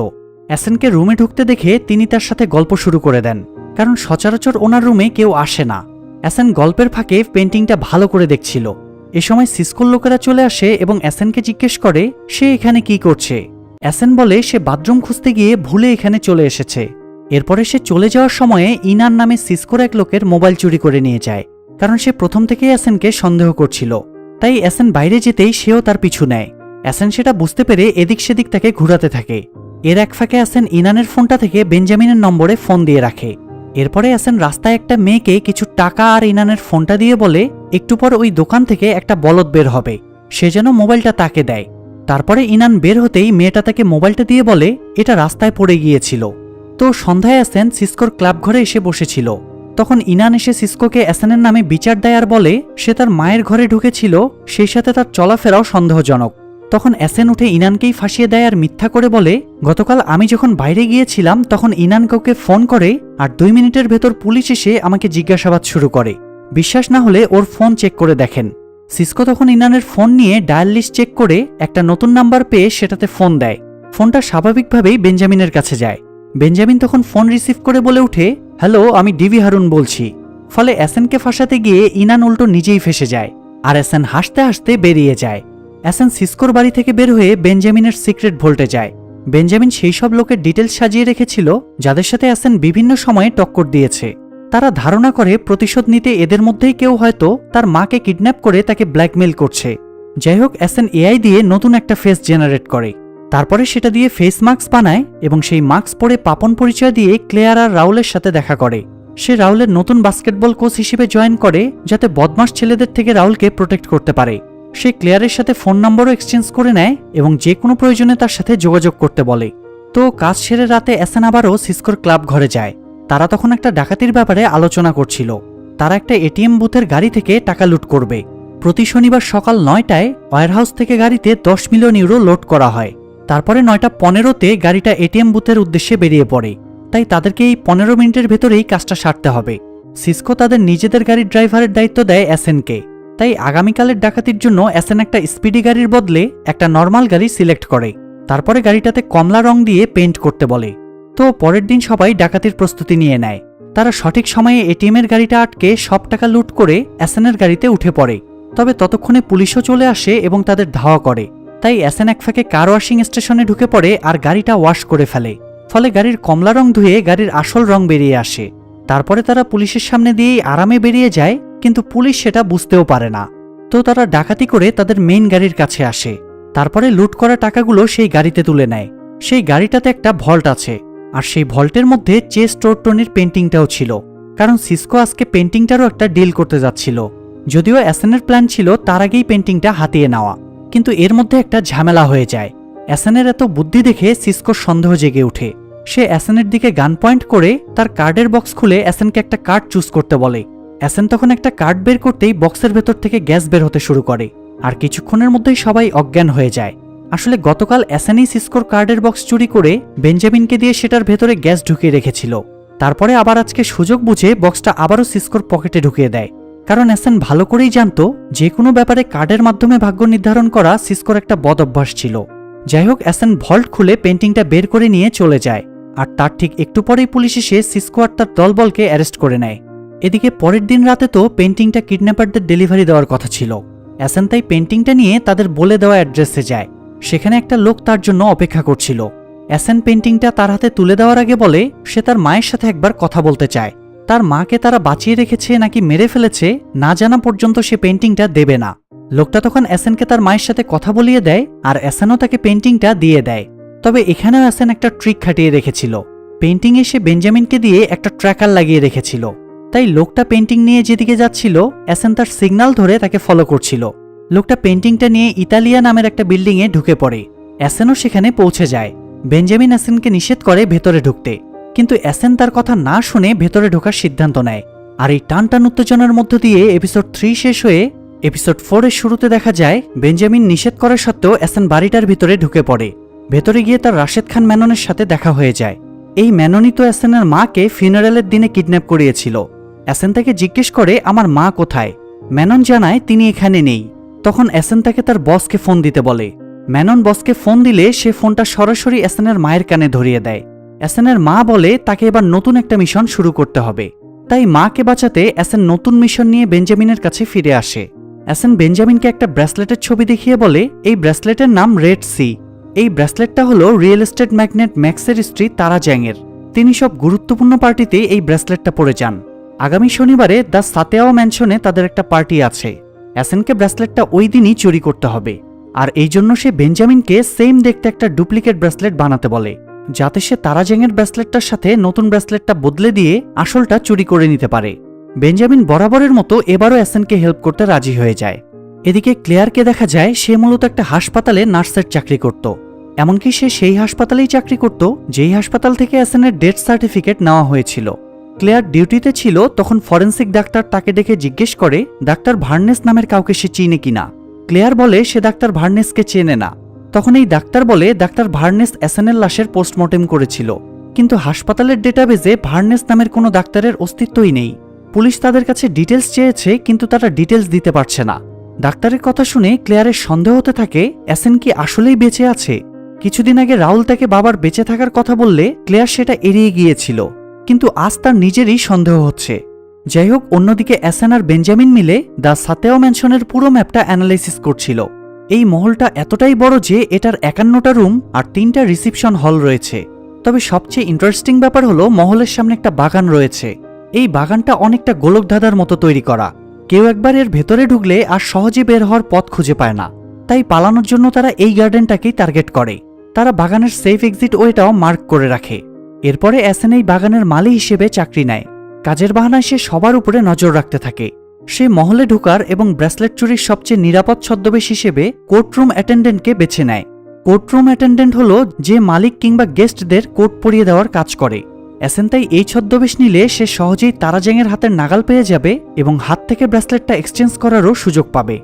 অ্যাসেনকে রুমে ঢুকতে দেখে তিনি তার সাথে গল্প শুরু করে দেন, কারণ সচরাচর ওনার রুমে কেউ আসে না। অ্যাসেন গল্পের ফাঁকে পেন্টিংটা ভালো করে দেখছিল। এ সময় সিসকোর লোকেরা চলে আসে এবং অ্যাসেনকে জিজ্ঞেস করে সে এখানে কি করছে। অ্যাসেন বলে সে বাথরুম খুঁজতে গিয়ে ভুলে এখানে চলে এসেছে। এরপরে সে চলে যাওয়ার সময়ে ইনান নামে সিসকোর এক লোকের মোবাইল চুরি করে নিয়ে যায়, কারণ সে প্রথম থেকেই অ্যাসেনকে সন্দেহ করছিল। তাই অ্যাসেন বাইরে যেতেই সেও তার পিছু নেয়। অ্যাসেন সেটা বুঝতে পেরে এদিক সেদিক তাকে ঘুরাতে থাকে। এর এক ফাঁকে অ্যাসেন ইনানের ফোনটা থেকে বেঞ্জামিনের নম্বরে ফোন দিয়ে রাখে। এরপরে অ্যাসেন রাস্তায় একটা মেয়েকে কিছু টাকা আর ইনানের ফোনটা দিয়ে বলে একটু পর ওই দোকান থেকে একটা বলদ বের হবে, সে যেন মোবাইলটা তাকে দেয়। তারপরে ইনান বের হতেই মেয়েটা তাকে মোবাইলটা দিয়ে বলে এটা রাস্তায় পড়ে গিয়েছিল। তো সন্ধ্যায় অ্যাসেন সিসকোর ক্লাব ঘরে এসে বসেছিল। তখন ইনান এসে সিসকোকে অ্যাসেনের নামে বিচার দেয় আর বলে সে তার মায়ের ঘরে ঢুকেছিল, সেই সাথে তার চলাফেরাও সন্দেহজনক। তখন অ্যাসেন উঠে ইনানকেই ফাঁসিয়ে দেয় আর মিথ্যা করে বলে গতকাল আমি যখন বাইরে গিয়েছিলাম তখন ইনান কাউকে ফোন করে আর 2 মিনিটের ভেতর পুলিশ এসে আমাকে জিজ্ঞাসাবাদ শুরু করে। বিশ্বাস না হলে ওর ফোন চেক করে দেখেন। সিসকো তখন ইনানের ফোন নিয়ে ডায়াল লিস্ট চেক করে একটা নতুন নাম্বার পেয়ে সেটাতে ফোন দেয়। ফোনটা স্বাভাবিকভাবেই বেঞ্জামিনের কাছে যায়। বেঞ্জামিন তখন ফোন রিসিভ করে বলে উঠে হ্যালো, আমি ডিভি হারুন বলছি। ফলে অ্যাসেনকে ফাঁসাতে গিয়ে ইনান উল্টো নিজেই ফেসে যায় আর অ্যাসেন হাসতে হাসতে বেরিয়ে যায়। অ্যাসেন সিসকোর বাড়ি থেকে বের হয়ে বেঞ্জামিনের সিক্রেট ভোল্টে যায়। বেঞ্জামিন সেই সব লোকের ডিটেলস সাজিয়ে রেখেছিল যাদের সাথে অ্যাসেন বিভিন্ন সময়ে টক্কর দিয়েছে। তারা ধারণা করে প্রতিশোধ নিতে এদের মধ্যেই কেউ হয়তো তার মাকে কিডন্যাপ করে তাকে ব্ল্যাকমেল করছে। যাই হোক, অ্যাসেন এআই দিয়ে নতুন একটা ফেস জেনারেট করে। তারপরে সেটা দিয়ে ফেস মাস্ক বানায় এবং সেই মাস্ক পরে পাপন পরিচয় দিয়ে ক্লেয়ার আর রাউলের সাথে দেখা করে। সে রাউলের নতুন বাস্কেটবল কোচ হিসেবে জয়েন করে যাতে বদমাশ ছেলেদের থেকে রাউলকে প্রোটেক্ট করতে পারে। সে ক্লেয়ারের সাথে ফোন নম্বরও এক্সচেঞ্জ করে নেয় এবং যে কোনো প্রয়োজনে তার সাথে যোগাযোগ করতে বলে। তো কাজ সেরে রাতে অ্যাসেন আবারও সিসকোর ক্লাব ঘরে যায়। তারা তখন একটা ডাকাতির ব্যাপারে আলোচনা করছিল। তারা একটা এটিএম বুথের গাড়ি থেকে টাকা লুট করবে। প্রতি শনিবার সকাল 9টায় ওয়্যারহাউস থেকে গাড়িতে 10 মিলিয়ন ইউরো লোড করা হয়। তারপরে 9:15তে গাড়িটা এটিএম বুথের উদ্দেশ্যে বেরিয়ে পড়ে। তাই তাদেরকে এই 15 মিনিটের ভেতরেই কাজটা সারতে হবে। সিসকো তাদের নিজেদের গাড়ির ড্রাইভারের দায়িত্ব দেয় অ্যাসেনকে। তাই আগামীকালের ডাকাতির জন্য অ্যাসেন একটা স্পিডি গাড়ির বদলে একটা নর্মাল গাড়ি সিলেক্ট করে। তারপরে গাড়িটাতে কমলা রং দিয়ে পেইন্ট করতে বলে। তো পরের দিন সবাই ডাকাতির প্রস্তুতি নিয়ে নেয়। তারা সঠিক সময়ে এটিএমের গাড়িটা আটকে সব টাকা লুট করে অ্যাসেনের গাড়িতে উঠে পড়ে। তবে ততক্ষণে পুলিশও চলে আসে এবং তাদের ধাওয়া করে। তাই অ্যাসেন এক ফাঁকে কার ওয়াশিং স্টেশনে ঢুকে পড়ে আর গাড়িটা ওয়াশ করে ফেলে। ফলে গাড়ির কমলা রং ধুয়ে গাড়ির আসল রং বেরিয়ে আসে। তারপরে তারা পুলিশের সামনে দিয়েই আরামে বেরিয়ে যায়, কিন্তু পুলিশ সেটা বুঝতেও পারে না। তো তারা ডাকাতি করে তাদের মেইন গাড়ির কাছে আসে। তারপরে লুট করা টাকাগুলো সেই গাড়িতে তুলে নেয়। সেই গাড়িটাতে একটা ভল্ট আছে, আর সেই ভল্টের মধ্যে চেস টোর্টনির পেন্টিংটাও ছিল। কারণ সিসকো আজকে পেন্টিংটারও একটা ডিল করতে যাচ্ছিল। যদিও অ্যাসেনের প্ল্যান ছিল তার আগেই পেন্টিংটা হাতিয়ে নেওয়া, কিন্তু এর মধ্যে একটা ঝামেলা হয়ে যায়। অ্যাসেনের এত বুদ্ধি দেখে সিসকোর সন্দেহ জেগে ওঠে। সে অ্যাসেনের দিকে গান পয়েন্ট করে তার কার্ডের বক্স খুলে অ্যাসেনকে একটা কার্ড চুজ করতে বলে। অ্যাসেন তখন একটা কার্ড বের করতেই বক্সের ভেতর থেকে গ্যাস বের হতে শুরু করে, আর কিছুক্ষণের মধ্যেই সবাই অজ্ঞান হয়ে যায়। আসলে গতকাল অ্যাসেনই সিসকোর কার্ডের বক্স চুরি করে বেঞ্জামিনকে দিয়ে সেটার ভেতরে গ্যাস ঢুকিয়ে রেখেছিল। তারপরে আবার আজকে সুযোগ বুঝে বক্সটা আবারও সিসকোর পকেটে ঢুকিয়ে দেয়। কারণ অ্যাসেন ভালো করেই জানতো যে কোনো ব্যাপারে কার্ডের মাধ্যমে ভাগ্য নির্ধারণ করা সিসকোর একটা বদ অভ্যাস ছিল। যাই হোক, অ্যাসেন ভল্ট খুলে পেন্টিংটা বের করে নিয়ে চলে যায়, আর তার ঠিক একটু পরেই পুলিশ এসে সিসকো আর তার দলবলকে অ্যারেস্ট করে নেয়। এদিকে পরের দিন রাতে তো পেন্টিংটা কিডন্যাপারদের ডেলিভারি দেওয়ার কথা ছিল। অ্যাসেন তাই পেন্টিংটা নিয়ে তাদের বলে দেওয়া অ্যাড্রেসে যায়। সেখানে একটা লোক তার জন্য অপেক্ষা করছিল। অ্যাসেন পেন্টিংটা তার হাতে তুলে দেওয়ার আগে বলে সে তার মায়ের সাথে একবার কথা বলতে চায়। তার মাকে তারা বাঁচিয়ে রেখেছে নাকি মেরে ফেলেছে না জানা পর্যন্ত সে পেন্টিংটা দেবে না। লোকটা তখন অ্যাসেনকে তার মায়ের সাথে কথা বলিয়ে দেয়, আর অ্যাসেনও তাকে পেন্টিংটা দিয়ে দেয়। তবে এখানেও অ্যাসেন একটা ট্রিক খাটিয়ে রেখেছিল। পেন্টিংয়ে সে বেঞ্জামিনকে দিয়ে একটা ট্র্যাকার লাগিয়ে রেখেছিল। তাই লোকটা পেন্টিং নিয়ে যেদিকে যাচ্ছিল অ্যাসেন তার সিগন্যাল ধরে তাকে ফলো করছিল। লোকটা পেন্টিংটা নিয়ে ইতালিয়া নামের একটা বিল্ডিংয়ে ঢুকে পড়ে। অ্যাসেনও সেখানে পৌঁছে যায়। বেঞ্জামিন অ্যাসেনকে নিষেধ করে ভেতরে ঢুকতে, কিন্তু অ্যাসেন তার কথা না শুনে ভেতরে ঢোকার সিদ্ধান্ত নেয়। আর এই টানটান উত্তেজনার মধ্য দিয়ে এপিসোড 3 শেষ হয়ে এপিসোড 4 এর শুরুতে দেখা যায় বেঞ্জামিন নিষেধ করা সত্ত্বেও এসেন বাড়িটার ভিতরে ঢুকে পড়ে। ভেতরে গিয়ে তার রাশেদ খান ম্যাননের সাথে দেখা হয়ে যায়। এই ম্যাননই তো এসেনের মাকে ফিনারেলের দিনে কিডন্যাপ করিয়েছিল। এসেন তাকে জিজ্ঞেস করে আমার মা কোথায়। ম্যানন জানায় তিনি এখানে নেই। তখন এসেন তাকে তার বসকে ফোন দিতে বলে। ম্যানন বসকে ফোন দিলে সে ফোনটা সরাসরি এসেনের মায়ের কানে ধরিয়ে দেয়। এসেনের মা বলে তাকে এবার নতুন একটা মিশন শুরু করতে হবে। তাই মাকে বাঁচাতে এসেন নতুন মিশন নিয়ে বেঞ্জামিনের কাছে ফিরে আসে। এসেন বেঞ্জামিনকে একটা ব্রেসলেটের ছবি দেখিয়ে বলে এই ব্রেসলেটের নাম রেড সি। এই ব্রেসলেটটা হলো রিয়েল এস্টেট ম্যাগনেট ম্যাক্সের স্ত্রী তারা জ্যাংয়ের। তিনি সব গুরুত্বপূর্ণ পার্টিতে এই ব্রেসলেটটা পরে যান। আগামী শনিবারে দ্য সাতেয়াও ম্যানশনে তাদের একটা পার্টি আছে। এসেনকে ব্রেসলেটটা ওই দিনই চুরি করতে হবে। আর এই জন্য সে বেঞ্জামিনকে সেম দেখতে একটা ডুপ্লিকেট ব্রেসলেট বানাতে বলে, যাতে সে তারা জ্যাংয়ের ব্রেসলেটটার সাথে নতুন ব্রেসলেটটা বদলে দিয়ে আসলটা চুরি করে নিতে পারে। বেঞ্জামিন বরাবরের মতো এবারও এসেনকে হেল্প করতে রাজি হয়ে যায়। এদিকে ক্লেয়ারকে দেখা যায় সে মূলত একটা হাসপাতালে নার্সের চাকরি করত। এমনকি সে সেই হাসপাতালেই চাকরি করত যেই হাসপাতাল থেকে এসেনের ডেথ সার্টিফিকেট নেওয়া হয়েছিল। ক্লেয়ার ডিউটিতে ছিল তখন ফরেন্সিক ডাক্তার তাকে ডেকে জিজ্ঞেস করে ডাক্তার ভার্নেস নামের কাউকে সে চিনে কিনা। ক্লেয়ার বলে সে ডাক্তার ভার্নেসকে চেনে না। তখন এই ডাক্তার বলে ডাক্তার ভার্নেস এসেনের লাশের পোস্টমর্টেম করেছিল, কিন্তু হাসপাতালের ডেটাবেজে ভার্নেস নামের কোনো ডাক্তারের অস্তিত্বই নেই। পুলিশ তাদের কাছে ডিটেলস চেয়েছে, কিন্তু তারা ডিটেলস দিতে পারছে না। ডাক্তারের কথা শুনে ক্লেয়ারের সন্দেহ হতে থাকে এসেন কি আসলেই বেঁচে আছে। কিছুদিন আগে রাহুল তাকে বাবার বেঁচে থাকার কথা বললে ক্লেয়ার সেটা এড়িয়ে গিয়েছিল, কিন্তু আজ তার নিজেরই সন্দেহ হচ্ছে। যাই হোক, অন্যদিকে এসেন আর বেঞ্জামিন মিলে দ্য সাতেয়াও ম্যানশনের পুরো ম্যাপটা অ্যানালাইসিস করছিল। এই মহলটা এতটাই বড় যে এটার 51টা রুম আর 3টা রিসিপশন হল রয়েছে। তবে সবচেয়ে ইন্টারেস্টিং ব্যাপার হলো মহলের সামনে একটা বাগান রয়েছে। এই বাগানটা অনেকটা গোলকধাঁধার মতো তৈরি করা। কেউ একবার এর ভেতরে ঢুকলে আর সহজে বের হওয়ার পথ খুঁজে পায় না। তাই পালানোর জন্য তারা এই গার্ডেনটাকেই টার্গেট করে। তারা বাগানের সেফ এক্সিট ওয়েটাও মার্ক করে রাখে। এরপরে এসেন এই বাগানের মালি হিসেবে চাকরি নেয়। কাজের বাহানায় সে সবার উপরে নজর রাখতে থাকে। সে মহলে ঢুকার এবং ব্রেসলেট চুরির সবচেয়ে নিরাপদ ছদ্মবেশ হিসেবে কোর্টরুম অ্যাটেন্ডেন্টকে বেছে নেয়। কোর্টরুম অ্যাটেন্ডেন্ট হলো যে মালিক কিংবা গেস্টদের কোর্ট পরিয়ে দেওয়ার কাজ করে। এসেন তাই এই ছদ্মবেশ নিলে সে সহজেই তারা জ্যাংয়ের হাতের নাগাল পেয়ে যাবে এবং হাত থেকে ব্রেসলেটটা এক্সচেঞ্জ করারও সুযোগ পাবে।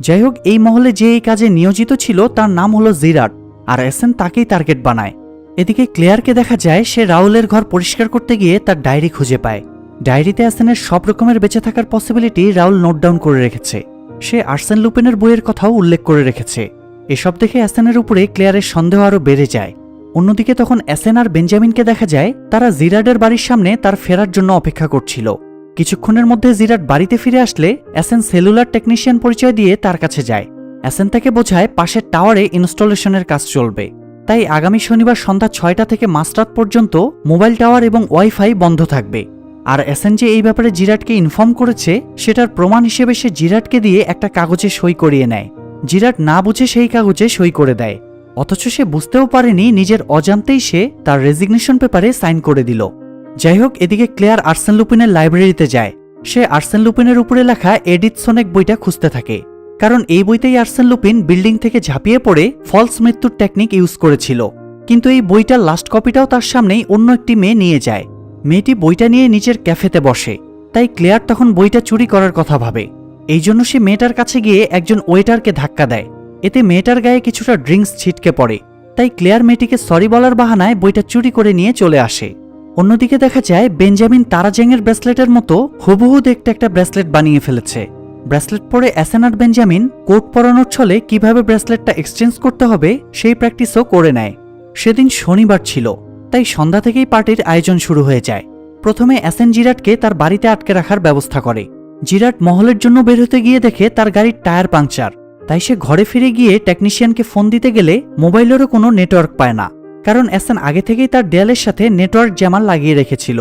যাই হোক, এই মহলে যে এই কাজে নিয়োজিত ছিল তার নাম হলো জিরাট, আর এসেন তাকেই টার্গেট বানায়। এদিকে ক্লেয়ারকে দেখা যায় সে রাহুলের ঘর পরিষ্কার করতে গিয়ে তার ডায়েরি খুঁজে পায়। ডায়েরিতে এসেনের সব রকমের বেঁচে থাকার পসিবিলিটি রাহুল নোট ডাউন করে রেখেছে। সে আর্সেন লুপেনের বইয়ের কথাও উল্লেখ করে রেখেছে। এসব দেখে এসেনের উপরে ক্লেয়ারের সন্দেহ আরও বেড়ে যায়। অন্যদিকে তখন এসেন আর বেঞ্জামিনকে দেখা যায় তারা জিরাডের বাড়ির সামনে তার ফেরার জন্য অপেক্ষা করছিল। কিছুক্ষণের মধ্যে জিরাড বাড়িতে ফিরে আসলে এসেন সেলুলার টেকনিশিয়ান পরিচয় দিয়ে তার কাছে যায়। এসেন তাকে বোঝায় পাশের টাওয়ারে ইনস্টলেশনের কাজ চলবে, তাই আগামী শনিবার সন্ধ্যা 6টা থেকে মাঝরাত পর্যন্ত মোবাইল টাওয়ার এবং ওয়াইফাই বন্ধ থাকবে। আর এসেন যে এই ব্যাপারে জিরাটকে ইনফর্ম করেছে সেটার প্রমাণ হিসেবে সে জিরাটকে দিয়ে একটা কাগজে সই করিয়ে নেয়। জিরাট না বুঝে সেই কাগজে সই করে দেয়, অথচ সে বুঝতেও পারেনি নিজের অজান্তেই সে তার রেজিগনেশন পেপারে সাইন করে দিল। যাই হোক, এদিকে ক্লেয়ার আর্সেন লুপিনের লাইব্রেরিতে যায়। সে আর্সেন লুপিনের উপরে লেখা এডিথ সোনেক বইটা খুঁজতে থাকে, কারণ এই বইতেই আর্সেন লুপিন বিল্ডিং থেকে ঝাঁপিয়ে পড়ে ফলস মৃত্যুর টেকনিক ইউজ করেছিল। কিন্তু এই বইটার লাস্ট কপিটাও তার সামনেই অন্য একটি মেয়ে নিয়ে যায়। মেয়েটি বইটা নিয়ে নিজের ক্যাফেতে বসে, তাই ক্লেয়ার তখন বইটা চুরি করার কথা ভাবে। এই জন্য সে মেয়েটার কাছে গিয়ে একজন ওয়েটারকে ধাক্কা দেয়। এতে মেয়েটার গায়ে কিছুটা ড্রিঙ্কস ছিটকে পড়ে, তাই ক্লেয়ার মেয়েটিকে সরি বলার বাহানায় বইটা চুরি করে নিয়ে চলে আসে। অন্যদিকে দেখা যায় বেঞ্জামিন তারা জ্যাংয়ের ব্রেসলেটের মতো হুবহু দেখতে একটা ব্রেসলেট বানিয়ে ফেলেছে। ব্রেসলেট পরে এসেন আর বেঞ্জামিন কোট পরানোর ছলে কিভাবে ব্রেসলেটটা এক্সচেঞ্জ করতে হবে সেই প্র্যাকটিসও করে নেয়। সেদিন শনিবার ছিল, তাই সন্ধ্যা থেকেই পার্টির আয়োজন শুরু হয়ে যায়। প্রথমে এসেন জিরাটকে তার বাড়িতে আটকে রাখার ব্যবস্থা করে। জিরাট মহলের জন্য বের হতে গিয়ে দেখে তার গাড়ির টায়ার পাংচার, তাই সে ঘরে ফিরে গিয়ে টেকনিশিয়ানকে ফোন দিতে গেলে মোবাইলেরও কোনো নেটওয়ার্ক পায় না, কারণ এসেন আগে থেকেই তার দেয়ালের সাথে নেটওয়ার্ক জ্যামার লাগিয়ে রেখেছিল।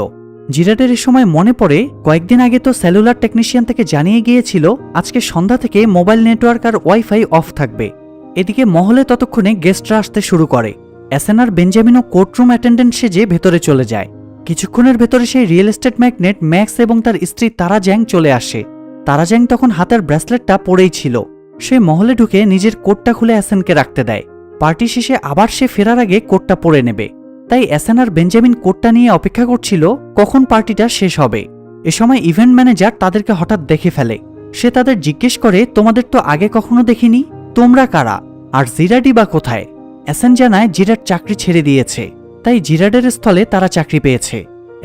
জিরাটের এ সময় মনে পড়ে কয়েকদিন আগে তো সেলুলার টেকনিশিয়ান থেকে জানিয়ে গিয়েছিল আজকে সন্ধ্যা থেকে মোবাইল নেটওয়ার্ক আর ওয়াইফাই অফ থাকবে। এদিকে মহলে ততক্ষণে গেস্টরা আসতে শুরু করে। এসেন আর বেঞ্জামিনও কোর্টরুম অ্যাটেন্ডেন্ট সেজে ভেতরে চলে যায়। কিছুক্ষণের ভেতরে সেই রিয়েল এস্টেট ম্যাগনেট ম্যাক্স এবং তার স্ত্রী তারা জ্যাং চলে আসে। তারা জ্যাং তখন হাতের ব্রেসলেটটা পরেই ছিল। সে মহলে ঢুকে নিজের কোটটা খুলে এসেনকে রাখতে দেয়। পার্টি শেষে আবার সে ফেরার আগে কোটটা পরে নেবে, তাই এসেন আর বেঞ্জামিন কোটটা নিয়ে অপেক্ষা করছিল কখন পার্টিটা শেষ হবে। এ সময় ইভেন্ট ম্যানেজার তাদেরকে হঠাৎ দেখে ফেলে। সে তাদের জিজ্ঞেস করে, তোমাদের তো আগে কখনো দেখিনি, তোমরা কারা, আর জিরাডই বা কোথায়? এসেন জানায় জিরাড চাকরি ছেড়ে দিয়েছে, তাই জিরাডের স্থলে তারা চাকরি পেয়েছে।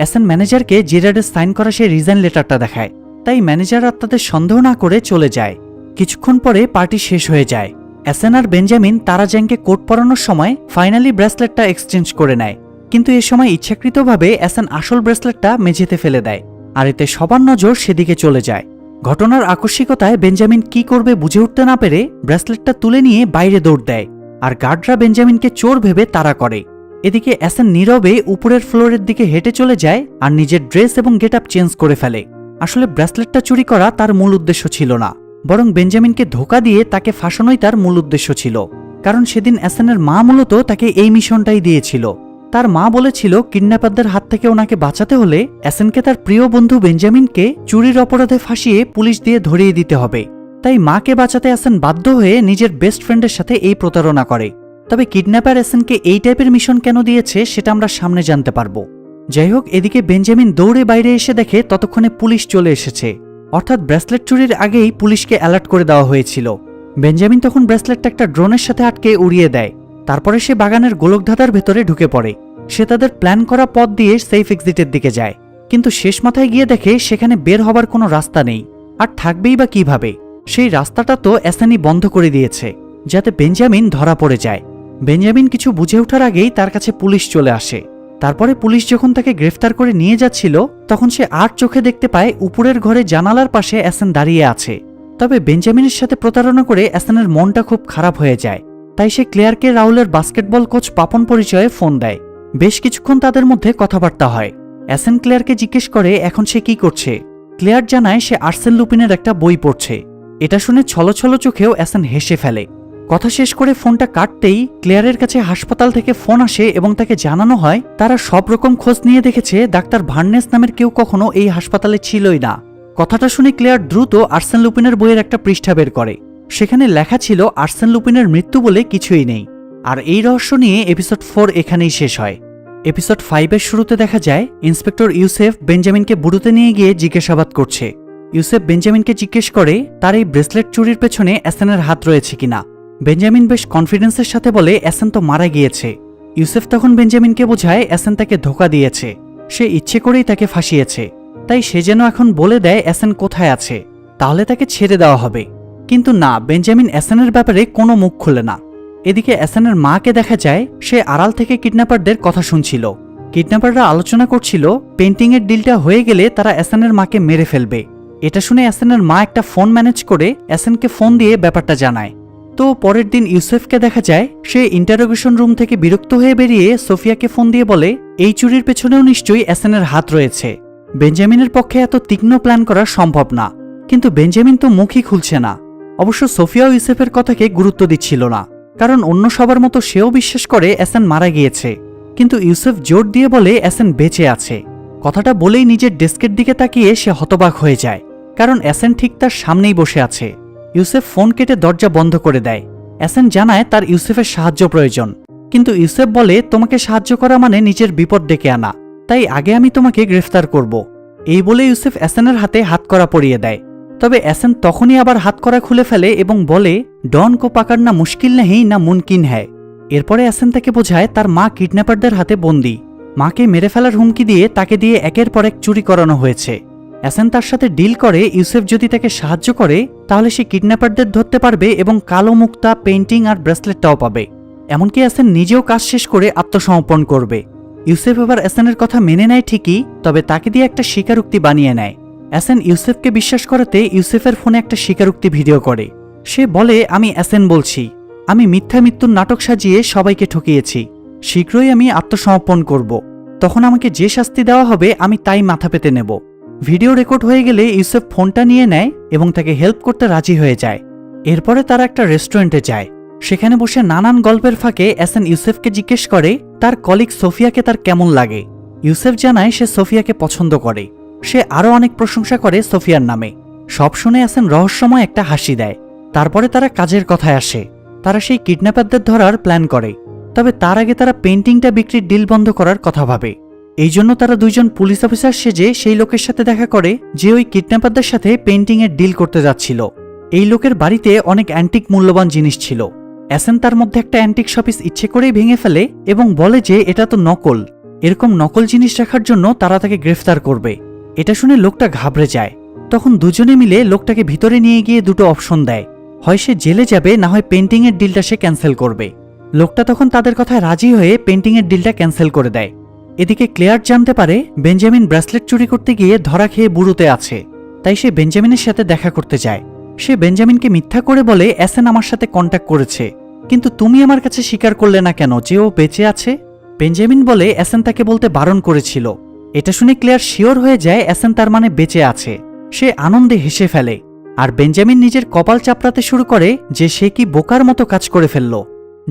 এসেন ম্যানেজারকে জিরাডের সাইন করা সেই রিজাইন লেটারটা দেখায়, তাই ম্যানেজার আর তাদের সন্দেহ না করে চলে যায়। কিছুক্ষণ পরে পার্টি শেষ হয়ে যায়। এসেন আর বেঞ্জামিন তারা জ্যাংকে কোট পরানোর সময় ফাইনালি ব্রেসলেটটা এক্সচেঞ্জ করে নেয়, কিন্তু এ সময় ইচ্ছাকৃতভাবে এসেন আসল ব্রেসলেটটা মেঝেতে ফেলে দেয়, আর এতে সবার নজর সেদিকে চলে যায়। ঘটনার আকস্মিকতায় বেঞ্জামিন কি করবে বুঝে উঠতে না পেরে ব্রেসলেটটা তুলে নিয়ে বাইরে দৌড় দেয়, আর গার্ডরা বেঞ্জামিনকে চোর ভেবে তাড়া করে। এদিকে এসেন নীরবে উপরের ফ্লোরের দিকে হেঁটে চলে যায় আর নিজের ড্রেস এবং গেটআপ চেঞ্জ করে ফেলে। আসলে ব্রেসলেটটা চুরি করা তার মূল উদ্দেশ্য ছিল না, বরং বেঞ্জামিনকে ধোঁকা দিয়ে তাকে ফাঁসানোই তার মূল উদ্দেশ্য ছিল। কারণ সেদিন এসেনের মা মূলত তাকে এই মিশনটাই দিয়েছিল। তার মা বলেছিল কিডন্যাপারদের হাত থেকে ওনাকে বাঁচাতে হলে এসেনকে তার প্রিয় বন্ধু বেঞ্জামিনকে চুরির অপরাধে ফাঁসিয়ে পুলিশ দিয়ে ধরিয়ে দিতে হবে। তাই মাকে বাঁচাতে এসেন বাধ্য হয়ে নিজের বেস্ট ফ্রেন্ডের সাথে এই প্রতারণা করে। তবে কিডন্যাপার এসেনকে এই টাইপের মিশন কেন দিয়েছে সেটা আমরা সামনে জানতে পারবো। যাই হোক, এদিকে বেঞ্জামিন দৌড়ে বাইরে এসে দেখে ততক্ষণে পুলিশ চলে এসেছে, অর্থাৎ ব্রেসলেট চুরির আগেই পুলিশকে অ্যালার্ট করে দেওয়া হয়েছিল। বেঞ্জামিন তখন ব্রেসলেটটা একটা ড্রোনের সাথে আটকে উড়িয়ে দেয়। তারপরে সে বাগানের গোলকধাঁধার ভেতরে ঢুকে পড়ে। সে তাদের প্ল্যান করা পথ দিয়ে সেফ এক্সিটের দিকে যায়, কিন্তু শেষ মাথায় গিয়ে দেখে সেখানে বের হবার কোনো রাস্তা নেই, আর থাকবেই বা কিভাবে? সেই রাস্তাটা তো এসেনই বন্ধ করে দিয়েছে, যাতে বেঞ্জামিন ধরা পড়ে যায়। বেঞ্জামিন কিছু বুঝে ওঠার আগেই তার কাছে পুলিশ চলে আসে। তারপরে পুলিশ যখন তাকে গ্রেফতার করে নিয়ে যাচ্ছিল, তখন সে আর চোখে দেখতে পায় উপরের ঘরে জানালার পাশে এসেন দাঁড়িয়ে আছে। তবে বেঞ্জামিনের সাথে প্রতারণা করে এসেনের মনটা খুব খারাপ হয়ে যায়, তাই সে ক্লেয়ারকে রাউলের বাস্কেটবল কোচ পাপন পরিচয়ে ফোন দেয়। বেশ কিছুক্ষণ তাদের মধ্যে কথাবার্তা হয়। এসেন ক্লেয়ারকে জিজ্ঞেস করে এখন সে কি করছে। ক্লেয়ার জানায় সে আর্সেন লুপিনের একটা বই পড়ছে। এটা শুনে ছলছল চোখেও এসেন হেসে ফেলে। কথা শেষ করে ফোনটা কাটতেই ক্লেয়ারের কাছে হাসপাতাল থেকে ফোন আসে এবং তাকে জানানো হয় তারা সব রকম খোঁজ নিয়ে দেখেছে ডাক্তার ভার্নেস নামের কেউ কখনো এই হাসপাতালে ছিলই না। কথাটা শুনে ক্লেয়ার দ্রুত আর্সেন লুপিনের বইয়ের একটা পৃষ্ঠা বের করে। সেখানে লেখা ছিল আর্সেন লুপিনের মৃত্যু বলে কিছুই নেই। আর এই রহস্য নিয়ে এপিসোড 4 এখানেই শেষ হয়। এপিসোড 5-এর শুরুতে দেখা যায় ইন্সপেক্টর ইউসেফ বেঞ্জামিনকে বুড়োতে নিয়ে গিয়ে জিজ্ঞাসাবাদ করছে। ইউসেফ বেঞ্জামিনকে জিজ্ঞেস করে তার এই ব্রেসলেট চুরির পেছনে এসেনের হাত রয়েছে কিনা। বেঞ্জামিন বেশ কনফিডেন্সের সাথে বলে এসেন তো মারা গিয়েছে। ইউসেফ তখন বেঞ্জামিনকে বোঝায় এসেন তাকে ধোঁকা দিয়েছে, সে ইচ্ছে করেই তাকে ফাঁসিয়েছে, তাই সে যেন এখন বলে দেয় এসেন কোথায় আছে, তাহলে তাকে ছেড়ে দেওয়া হবে। কিন্তু না, বেঞ্জামিন এসেনের ব্যাপারে কোনো মুখ খুলে না। এদিকে এসেনের মাকে দেখা যায় সে আড়াল থেকে কিডন্যাপারদের কথা শুনছিল। কিডন্যাপাররা আলোচনা করছিল পেন্টিংয়ের ডিলটা হয়ে গেলে তারা এসেনের মাকে মেরে ফেলবে। এটা শুনে এসেনের মা একটা ফোন ম্যানেজ করে এসেনকে ফোন দিয়ে ব্যাপারটা জানায়। তো পরের দিন ইউসেফকে দেখা যায় সে ইন্টারোগেশন রুম থেকে বিরক্ত হয়ে বেরিয়ে সোফিয়াকে ফোন দিয়ে বলে এই চুরির পেছনেও নিশ্চয়ই এসেনের হাত রয়েছে। বেঞ্জামিনের পক্ষে এত তীক্ষ্ণ প্ল্যান করা সম্ভব না, কিন্তু বেঞ্জামিন তো মুখই খুলছে না। অবশ্য সোফিয়াও ইউসেফের কথাকে গুরুত্ব দিচ্ছিল না, কারণ অন্য সবার মতো সেও বিশ্বাস করে এসেন মারা গিয়েছে। কিন্তু ইউসেফ জোর দিয়ে বলে এসেন বেঁচে আছে। কথাটা বলেই নিজের ডেস্কের দিকে তাকিয়ে সে হতবাক হয়ে যায়, কারণ এসেন ঠিক তার সামনেই বসে আছে। ইউসেফ ফোন কেটে দরজা বন্ধ করে দেয়। এসেন জানায় তার ইউসেফের সাহায্য প্রয়োজন, কিন্তু ইউসেফ বলে তোমাকে সাহায্য করা মানে নিজের বিপদ ডেকে আনা, তাই আগে আমি তোমাকে গ্রেফতার করব। এই বলে ইউসেফ এসেনের হাতে হাতকড়া পরিয়ে দেয়। তবে এসেন তখনই আবার হাতকড়া খুলে ফেলে এবং বলে ডন কো পাকাড়না মুশকিল নেই না মুমকিন হ্যায়। এরপরে এসেন তাকে বোঝায় তার মা কিডন্যাপারদের হাতে বন্দী। মাকে মেরে ফেলার হুমকি দিয়ে তাকে দিয়ে একের পর এক চুরি করানো হয়েছে। এসেন তার সাথে ডিল করে ইউসেফ যদি তাকে সাহায্য করে তাহলে সে কিডন্যাপারদের ধরতে পারবে এবং কালো মুক্তা, পেইন্টিং আর ব্রেসলেটটাও পাবে। এমনকি এসেন নিজেও কাজ শেষ করে আত্মসমর্পণ করবে। ইউসেফ এবার এসেনের কথা মেনে নেয় ঠিকই, তবে তাকে দিয়ে একটা স্বীকারোক্তি বানিয়ে নেয়। এসেন ইউসেফকে বিশ্বাস করাতে ইউসেফের ফোনে একটা স্বীকারোক্তি ভিডিও করে। সে বলে আমি এসেন বলছি, আমি মিথ্যা মৃত্যুর নাটক সাজিয়ে সবাইকে ঠকিয়েছি, শীঘ্রই আমি আত্মসমর্পণ করব, তখন আমাকে যে শাস্তি দেওয়া হবে আমি তাই মাথা পেতে নেব। ভিডিও রেকর্ড হয়ে গেলে ইউসেফ ফোনটা নিয়ে নেয় এবং তাকে হেল্প করতে রাজি হয়ে যায়। এরপরে তারা একটা রেস্টুরেন্টে যায়। সেখানে বসে নানান গল্পের ফাঁকে এসেন ইউসেফকে জিজ্ঞেস করে তার কলিগ সোফিয়াকে তার কেমন লাগে। ইউসেফ জানায় সে সোফিয়াকে পছন্দ করে। সে আরও অনেক প্রশংসা করে সোফিয়ার নামে। সব শুনে এসেন রহস্যময় একটা হাসি দেয়। তারপরে তারা কাজের কথায় আসে। তারা সেই কিডন্যাপারদের ধরার প্ল্যান করে, তবে তার আগে তারা পেন্টিংটা বিক্রির ডিল বন্ধ করার কথা ভাবে। এই জন্য তারা দুইজন পুলিশ অফিসার সেজে সেই লোকের সাথে দেখা করে যে ওই কিডন্যাপারদের সাথে পেইন্টিংয়ের ডিল করতে যাচ্ছিল। এই লোকের বাড়িতে অনেক অ্যান্টিক মূল্যবান জিনিস ছিল। অ্যাসেন তার মধ্যে একটা অ্যান্টিক শপিস ইচ্ছে করেই ভেঙে ফেলে এবং বলে যে এটা তো নকল, এরকম নকল জিনিস রাখার জন্য তারা তাকে গ্রেফতার করবে। এটা শুনে লোকটা ঘাবড়ে যায়। তখন দুজনে মিলে লোকটাকে ভিতরে নিয়ে গিয়ে দুটো অপশন দেয়, হয় সে জেলে যাবে, না হয় পেইন্টিংয়ের ডিলটা সে ক্যান্সেল করবে। লোকটা তখন তাদের কথায় রাজি হয়ে পেইন্টিংয়ের ডিলটা ক্যান্সেল করে দেয়। এদিকে ক্লেয়ার জানতে পারে বেঞ্জামিন ব্রেসলেট চুরি করতে গিয়ে ধরা খেয়ে বুড়োতে আছে, তাই সে বেঞ্জামিনের সাথে দেখা করতে যায়। সে বেঞ্জামিনকে মিথ্যা করে বলে অ্যাসেন আমার সাথে কন্ট্যাক্ট করেছে, কিন্তু তুমি আমার কাছে স্বীকার করলে না কেন যে ও বেঁচে আছে? বেঞ্জামিন বলে অ্যাসেন তাকে বলতে বারণ করেছিল। এটা শুনে ক্লেয়ার শিওর হয়ে যায় অ্যাসেন তার মানে বেঁচে আছে। সে আনন্দে হেসে ফেলে, আর বেঞ্জামিন নিজের কপাল চাপড়াতে শুরু করে যে সে কি বোকার মতো কাজ করে ফেলল।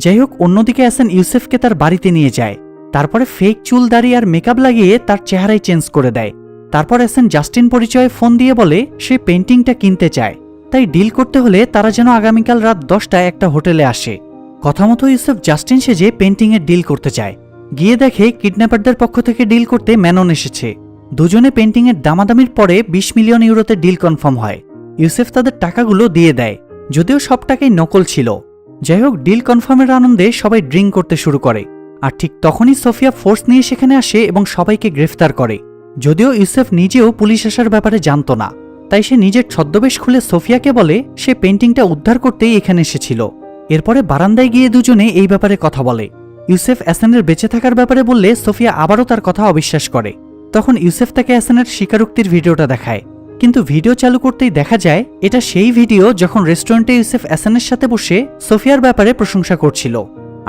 যাই হোক, অন্যদিকে অ্যাসেন ইউসেফকে তার বাড়িতে নিয়ে যায়। তারপরে ফেক চুল দাড়ি আর মেকআপ লাগিয়ে তার চেহারাই চেঞ্জ করে দেয়। তারপর অ্যাসেন জাস্টিন পরিচয়ে ফোন দিয়ে বলে সে পেইন্টিংটা কিনতে চায়, তাই ডিল করতে হলে তারা যেন আগামীকাল রাত 10টায় একটা হোটেলে আসে। কথা মতো ইউসেফ জাস্টিন সেজে পেইন্টিংয়ের ডিল করতে চায়। গিয়ে দেখে কিডন্যাপারদের পক্ষ থেকে ডিল করতে ম্যানন এসেছে। দুজনে পেইন্টিংয়ের দামাদামির পরে 20 মিলিয়ন ইউরোতে ডিল কনফার্ম হয়। ইউসেফ তাদের টাকাগুলো দিয়ে দেয়, যদিও সব টাকাই নকল ছিল। যাই হোক, ডিল কনফার্মের আনন্দে সবাই ড্রিঙ্ক করতে শুরু করে। আর ঠিক তখনই সোফিয়া ফোর্স নিয়ে সেখানে আসে এবং সবাইকে গ্রেফতার করে। যদিও ইউসেফ নিজেও পুলিশ আসার ব্যাপারে জানত না, তাই সে নিজের ছদ্মবেশ খুলে সোফিয়াকে বলে সে পেইন্টিংটা উদ্ধার করতেই এখানে এসেছিল। এরপরে বারান্দায় গিয়ে দুজনে এই ব্যাপারে কথা বলে। ইউসেফ অ্যাসেনের বেঁচে থাকার ব্যাপারে বললে সোফিয়া আবারও তার কথা অবিশ্বাস করে। তখন ইউসেফ তাকে অ্যাসেনের স্বীকারোক্তির ভিডিওটা দেখায়, কিন্তু ভিডিও চালু করতেই দেখা যায় এটা সেই ভিডিও যখন রেস্টুরেন্টে ইউসেফ অ্যাসেনের সাথে বসে সোফিয়ার ব্যাপারে প্রশংসা করছিল।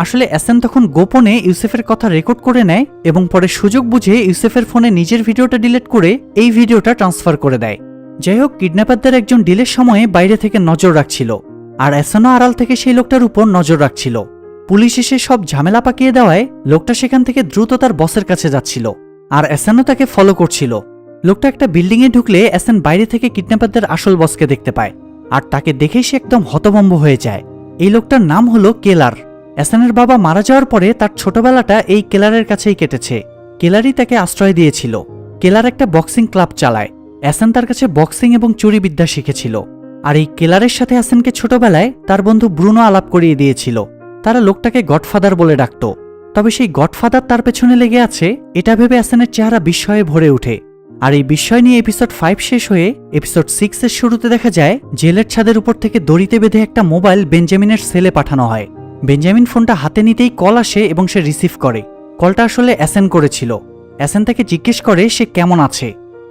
আসলে অ্যাসেন তখন গোপনে ইউসেফের কথা রেকর্ড করে নেয় এবং পরে সুযোগ বুঝে ইউসেফের ফোনে নিজের ভিডিওটা ডিলিট করে এই ভিডিওটা ট্রান্সফার করে দেয়। যাই হোক, কিডন্যাপারদের একজন ডিলের সময়ে বাইরে থেকে নজর রাখছিল, আর অ্যাসেনও আড়াল থেকে সেই লোকটার উপর নজর রাখছিল। পুলিশ এসে সব ঝামেলা পাকিয়ে দেওয়ায় লোকটা সেখান থেকে দ্রুত তার বসের কাছে যাচ্ছিল, আর অ্যাসেনও তাকে ফলো করছিল। লোকটা একটা বিল্ডিংয়ে ঢুকলে অ্যাসেন বাইরে থেকে কিডন্যাপারদের আসল বসকে দেখতে পায়, আর তাকে দেখেই সে একদম হতভম্ব হয়ে যায়। এই লোকটার নাম হলো কেলার। অ্যাসেনের বাবা মারা যাওয়ার পরে তার ছোটবেলাটা এই কেলারের কাছেই কেটেছে। কেলারই তাকে আশ্রয় দিয়েছিল। কেলার একটা বক্সিং ক্লাব চালায়। অ্যাসেন তার কাছে বক্সিং এবং চুরিবিদ্যা শিখেছিল। আর এই কেলারের সাথে অ্যাসেনকে ছোটবেলায় তার বন্ধু ব্রুনো আলাপ করিয়ে দিয়েছিল। তারা লোকটাকে গডফাদার বলে ডাকত। তবে সেই গডফাদার তার পেছনে লেগে আছে এটা ভেবে অ্যাসেনের চেহারা বিস্ময়ে ভরে ওঠে। আর এই বিস্ময় নিয়ে এপিসোড 5 শেষ হয়ে এপিসোড 6 এর শুরুতে দেখা যায় জেলের ছাদের উপর থেকে দড়িতে বেঁধে একটা মোবাইল বেঞ্জামিনের সেলে পাঠানো হয়। বেঞ্জামিন ফোনটা হাতে নিতেই কল আসে এবং সে রিসিভ করে। কলটা আসলে অ্যাসেন করেছিল। অ্যাসেন তাকে জিজ্ঞেস করে সে কেমন আছে।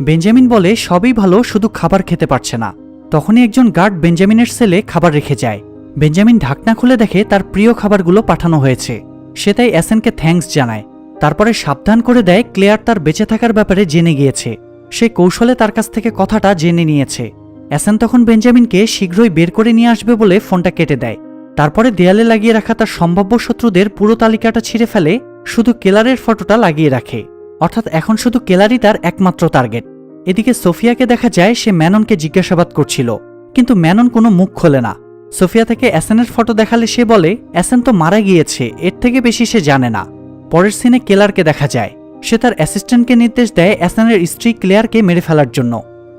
বেঞ্জামিন বলে সবই ভালো, শুধু খাবার খেতে পারছে না। তখনই একজন গার্ড বেঞ্জামিনের সেলে খাবার রেখে যায়। বেঞ্জামিন ঢাকনা খুলে দেখে তার প্রিয় খাবারগুলো পাঠানো হয়েছে। সে তাই অ্যাসেনকে থ্যাঙ্কস জানায়। তারপরে সাবধান করে দেয় ক্লেয়ার তার বেঁচে থাকার ব্যাপারে জেনে গিয়েছে। সে কৌশলে তার কাছ থেকে কথাটা জেনে নিয়েছে। অ্যাসেন তখন বেঞ্জামিনকে শীঘ্রই বের করে নিয়ে আসবে বলে ফোনটা কেটে দেয়। তারপরে দেয়ালে লাগিয়ে রাখা তার সম্ভাব্য শত্রুদের পুরো তালিকাটা ছিঁড়ে ফেলে, শুধু কেলারের ফটোটা লাগিয়ে রাখে। অর্থাৎ এখন শুধু কেলারই তার একমাত্র টার্গেট। এদিকে সোফিয়াকে দেখা যায় সে ম্যাননকে জিজ্ঞাসাবাদ করছিল, কিন্তু ম্যানন কোনো মুখ খোলে না। সোফিয়া থেকে অ্যাসেনের ফটো দেখালে সে বলে অ্যাসেন তো মারা গিয়েছে, এর থেকে বেশি সে জানে না। পরের সিনে কেলারকে দেখা যায়। সে তার অ্যাসিস্ট্যান্টকে নির্দেশ দেয় অ্যাসেনের স্ত্রী ক্লেয়ারকে মেরে ফেলার জন্য।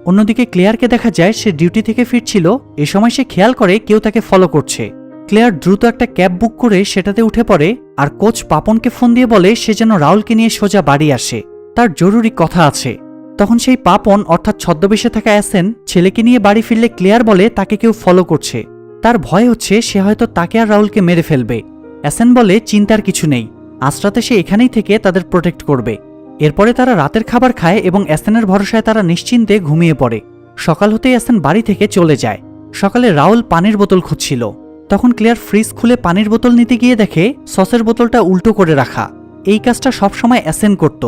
অন্যদিকে ক্লেয়ারকে দেখা যায় সে ডিউটি থেকে ফিরছিল। এ সময় সে খেয়াল করে কেউ তাকে ফলো করছে। ক্লেয়ার দ্রুত একটা ক্যাব বুক করে সেটাতে উঠে পড়ে, আর কোচ পাপনকে ফোন দিয়ে বলে সে যেন রাহুলকে নিয়ে সোজা বাড়ি আসে, তার জরুরি কথা আছে। তখন সেই পাপন অর্থাৎ ছদ্মবেশে থাকা অ্যাসেন ছেলেকে নিয়ে বাড়ি ফিরলে ক্লেয়ার বলে তাকে কেউ ফলো করছে। তার ভয় হচ্ছে সে হয়তো তাকে আর রাহুলকে মেরে ফেলবে। অ্যাসেন বলে চিন্তার কিছু নেই, আজ রাতে সে এখানেই থেকে তাদের প্রোটেক্ট করবে। এরপরে তারা রাতের খাবার খায় এবং অ্যাসেনের ভরসায় তারা নিশ্চিন্তে ঘুমিয়ে পড়ে। সকাল হতেই অ্যাসেন বাড়ি থেকে চলে যায়। সকালে রাহুল পানির বোতল খুঁজছিল। তখন ক্লেয়ার ফ্রিজ খুলে পানির বোতল নিতে গিয়ে দেখে সসের বোতলটা উল্টো করে রাখা। এই কাজটা সবসময় অ্যাসেন করত।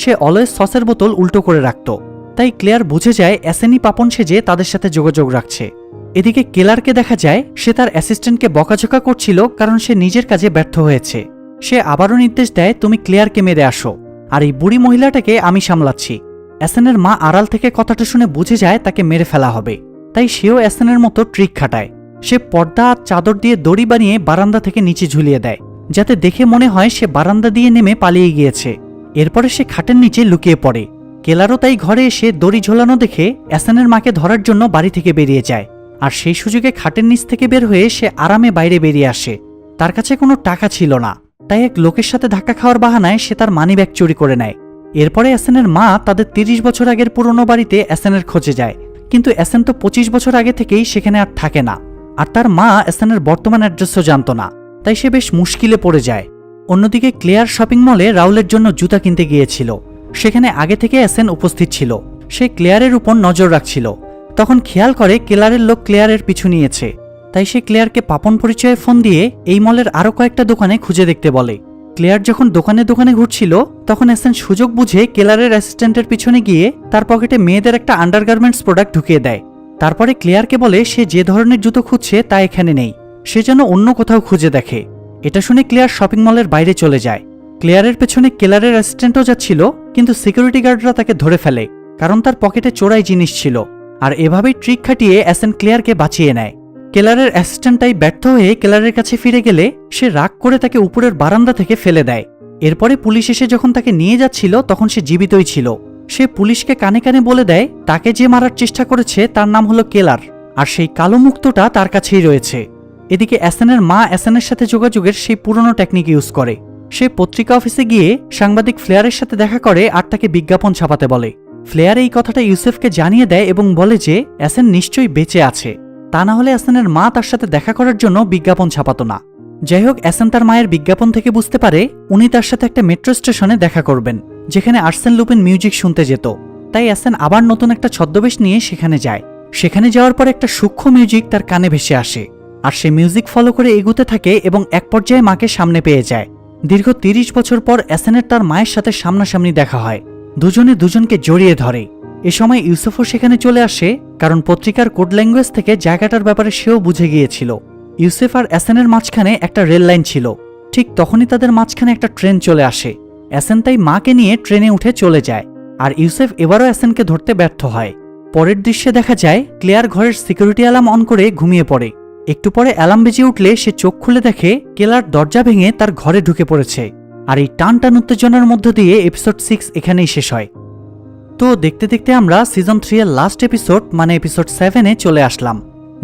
সে অলওয়েজ সসের বোতল উল্টো করে রাখত। তাই ক্লেয়ার বুঝে যায় অ্যাসেনই পাপন সেজে তাদের সাথে যোগাযোগ রাখছে। এদিকে কেলারকে দেখা যায় সে তার অ্যাসিস্ট্যান্টকে বকাঝকা করছিল কারণ সে নিজের কাজে ব্যর্থ হয়েছে। সে আবারও নির্দেশ দেয় তুমি ক্লেয়ারকে মেরে আসো, আর এই বুড়ি মহিলাটাকে আমি সামলাচ্ছি। অ্যাসেনের মা আড়াল থেকে কথাটা শুনে বুঝে যায় তাকে মেরে ফেলা হবে। তাই সেও অ্যাসেনের মতো ট্রিক খাটায়। সে পর্দা আর চাদর দিয়ে দড়ি বানিয়ে বারান্দা থেকে নিচে ঝুলিয়ে দেয়, যাতে দেখে মনে হয় সে বারান্দা দিয়ে নেমে পালিয়ে গিয়েছে। এরপরে সে খাটের নিচে লুকিয়ে পড়ে। কেলারও তাই ঘরে এসে দড়ি ঝোলানো দেখে অ্যাসানের মাকে ধরার জন্য বাড়ি থেকে বেরিয়ে যায়। আর সেই সুযোগে খাটের নিচ থেকে বের হয়ে সে আরামে বাইরে বেরিয়ে আসে। তার কাছে কোনো টাকা ছিল না, তাই এক লোকের সাথে ধাক্কা খাওয়ার বাহানায় সে তার মানিব্যাগ চুরি করে নেয়। এরপরে অ্যাসানের মা তাদের 30 বছর আগের পুরনো বাড়িতে অ্যাসানের খোঁজে যায়, কিন্তু অ্যাসান তো 25 বছর আগে থেকেই সেখানে আর থাকে না। আর তার মা অ্যাসানের বর্তমান অ্যাড্রেসও জানত না, তাই সে বেশ মুশকিলে পড়ে যায়। অন্যদিকে ক্লেয়ার শপিং মলে রাউলের জন্য জুতা কিনতে গিয়েছিল। সেখানে আগে থেকে অ্যাসান উপস্থিত ছিল। সে ক্লেয়ারের উপর নজর রাখছিল। তখন খেয়াল করে কেলারের লোক ক্লেয়ারের পিছু নিয়েছে, তাই সে ক্লেয়ারকে পাপন পরিচয়ে ফোন দিয়ে এই মলের আরও কয়েকটা দোকানে খুঁজে দেখতে বলে। ক্লেয়ার যখন দোকানে দোকানে ঘুরছিল তখন অ্যাসান সুযোগ বুঝে কেলারের অ্যাসিস্ট্যান্টের পিছনে গিয়ে তার পকেটে মেয়েদের একটা আন্ডারগার্মেন্টস প্রোডাক্ট ঢুকিয়ে দেয়। তারপরে ক্লেয়ারকে বলে সে যে ধরনের জুতো খুঁজছে তা এখানে নেই, সে যেন অন্য কোথাও খুঁজে দেখে। এটা শুনে ক্লেয়ার শপিং মলের বাইরে চলে যায়। ক্লেয়ারের পেছনে কেলারের অ্যাসিস্ট্যান্টও যাচ্ছিল, কিন্তু সিকিউরিটি গার্ডরা তাকে ধরে ফেলে, কারণ তার পকেটে চোরাই জিনিস ছিল। আর এভাবেই ট্রিক খাটিয়ে অ্যাসান ক্লেয়ারকে বাঁচিয়ে নেয়। কেলারের অ্যাসিস্ট্যান্টটাই ব্যর্থ হয়ে কেলারের কাছে ফিরে গেলে সে রাগ করে তাকে উপরের বারান্দা থেকে ফেলে দেয়। এরপরে পুলিশ এসে যখন তাকে নিয়ে যাচ্ছিল তখন সে জীবিতই ছিল। সে পুলিশকে কানে কানে বলে দেয় তাকে যে মারার চেষ্টা করেছে তার নাম হলো কেলার, আর সেই কালো মুক্তটা তার কাছেই রয়েছে। এদিকে অ্যাসানের মা অ্যাসানের সাথে যোগাযোগের সেই পুরনো টেকনিক ইউজ করে। সে পত্রিকা অফিসে গিয়ে সাংবাদিক ফ্লেয়ারের সাথে দেখা করে আর তাকে বিজ্ঞাপন ছাপাতে বলে। ফ্লেয়ার এই কথাটা ইউসেফকে জানিয়ে দেয় এবং বলে যে অ্যাসান নিশ্চয়ই বেঁচে আছে, তা না হলে অ্যাসানের মা তার সাথে দেখা করার জন্য বিজ্ঞাপন ছাপাতো না। যাই হোক, অ্যাসান তার মায়ের বিজ্ঞাপন থেকে বুঝতে পারে উনি তার সাথে একটা মেট্রো স্টেশনে দেখা করবেন, যেখানে আর্সেন লুপিন মিউজিক শুনতে যেত। তাই অ্যাসান আবার নতুন একটা ছদ্মবেশ নিয়ে সেখানে যায়। সেখানে যাওয়ার পর একটা সূক্ষ্ম মিউজিক তার কানে ভেসে আসে, আর সে মিউজিক ফলো করে এগুতে থাকে এবং এক পর্যায়ে মাকে সামনে পেয়ে যায়। দীর্ঘ 30 বছর পর অ্যাসানের তার মায়ের সাথে সামনাসামনি দেখা হয়। দুজনে দুজনকে জড়িয়ে ধরে। এ সময় ইউসুফও সেখানে চলে আসে, কারণ পত্রিকার কোড ল্যাঙ্গুয়েজ থেকে জায়গাটার ব্যাপারে সেও বুঝে গিয়েছিল। ইউসুফ আর অ্যাসানের মাঝখানে একটা রেল লাইন ছিল। ঠিক তখনই তাদের মাঝখানে একটা ট্রেন চলে আসে। অ্যাসান তাই মাকে নিয়ে ট্রেনে উঠে চলে যায়, আর ইউসুফ এবারও অ্যাসানকে ধরতে ব্যর্থ হয়। পরের দৃশ্যে দেখা যায় ক্লেয়ার ঘরের সিকিউরিটি অ্যালার্ম অন করে ঘুমিয়ে পড়ে। একটু পরে অ্যালার্ম বেজে উঠলে সে চোখ খুলে দেখে কেলার দরজা ভেঙে তার ঘরে ঢুকে পড়েছে। আর এই টান টান উত্তেজনার মধ্য দিয়ে এপিসোড 6 এখানেই শেষ হয়। তো দেখতে দেখতে আমরা সিজন 3 এর লাস্ট এপিসোড মানে এপিসোড 7-এ চলে আসলাম।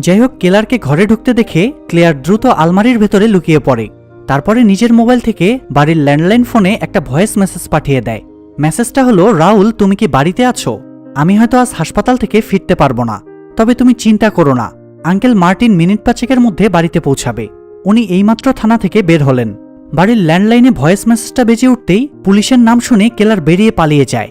যাই হোক, কেলারকে ঘরে ঢুকতে দেখে ক্লেয়ার দ্রুত আলমারির ভেতরে লুকিয়ে পড়ে। তারপরে নিজের মোবাইল থেকে বাড়ির ল্যান্ডলাইন ফোনে একটা ভয়েস মেসেজ পাঠিয়ে দেয়। মেসেজটা হলো, রাহুল তুমি কি বাড়িতে আছো? আমি হয়তো আজ হাসপাতাল থেকে ফিরতে পারবো না, তবে তুমি চিন্তা করো না, আঙ্কেল মার্টিন মিনিট 5-এর মধ্যে বাড়িতে পৌঁছাবে। উনি এইমাত্র থানা থেকে বের হলেন। বাড়ির ল্যান্ডলাইনে ভয়েস মেসেজটা বেজে উঠতেই পুলিশের নাম শুনে কেলার বেরিয়ে পালিয়ে যায়।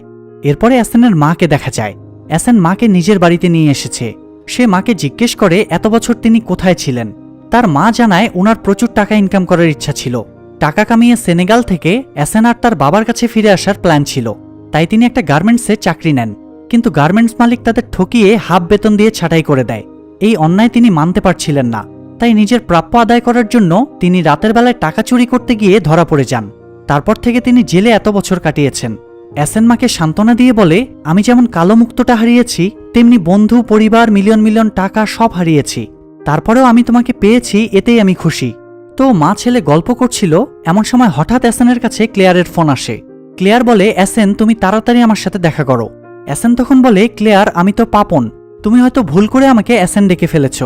এরপরে অ্যাসানের মাকে দেখা যায়। অ্যাসান মাকে নিজের বাড়িতে নিয়ে এসেছে। সে মাকে জিজ্ঞেস করে এত বছর তিনি কোথায় ছিলেন। তার মা জানায় ওনার প্রচুর টাকা ইনকাম করার ইচ্ছা ছিল। টাকা কামিয়ে সেনেগাল থেকে অ্যাসান আর তার বাবার কাছে ফিরে আসার প্ল্যান ছিল, তাই তিনি একটা গার্মেন্টসে চাকরি নেন। কিন্তু গার্মেন্টস মালিক তাদের ঠকিয়ে হাফ বেতন দিয়ে ছাঁটাই করে দেয়। এই অন্যায় তিনি মানতে পারছিলেন না, তাই নিজের প্রাপ্য আদায় করার জন্য তিনি রাতের বেলায় টাকা চুরি করতে গিয়ে ধরা পড়ে যান। তারপর থেকে তিনি জেলে এত বছর কাটিয়েছেন। অ্যাসান মাকে সান্ত্বনা দিয়ে বলে, আমি যেমন কালো মুক্তটা হারিয়েছি, তেমনি বন্ধু, পরিবার, মিলিয়ন মিলিয়ন টাকা সব হারিয়েছি। তারপরেও আমি তোমাকে পেয়েছি, এতেই আমি খুশি। তো মা ছেলে গল্প করছিল, এমন সময় হঠাৎ অ্যাসানের কাছে ক্লেয়ারের ফোন আসে। ক্লেয়ার বলে, অ্যাসান তুমি তাড়াতাড়ি আমার সাথে দেখা করো। অ্যাসান তখন বলে, ক্লেয়ার আমি তো পাপন, তুমি হয়তো ভুল করে আমাকে অ্যাসান ডেকে ফেলেছ।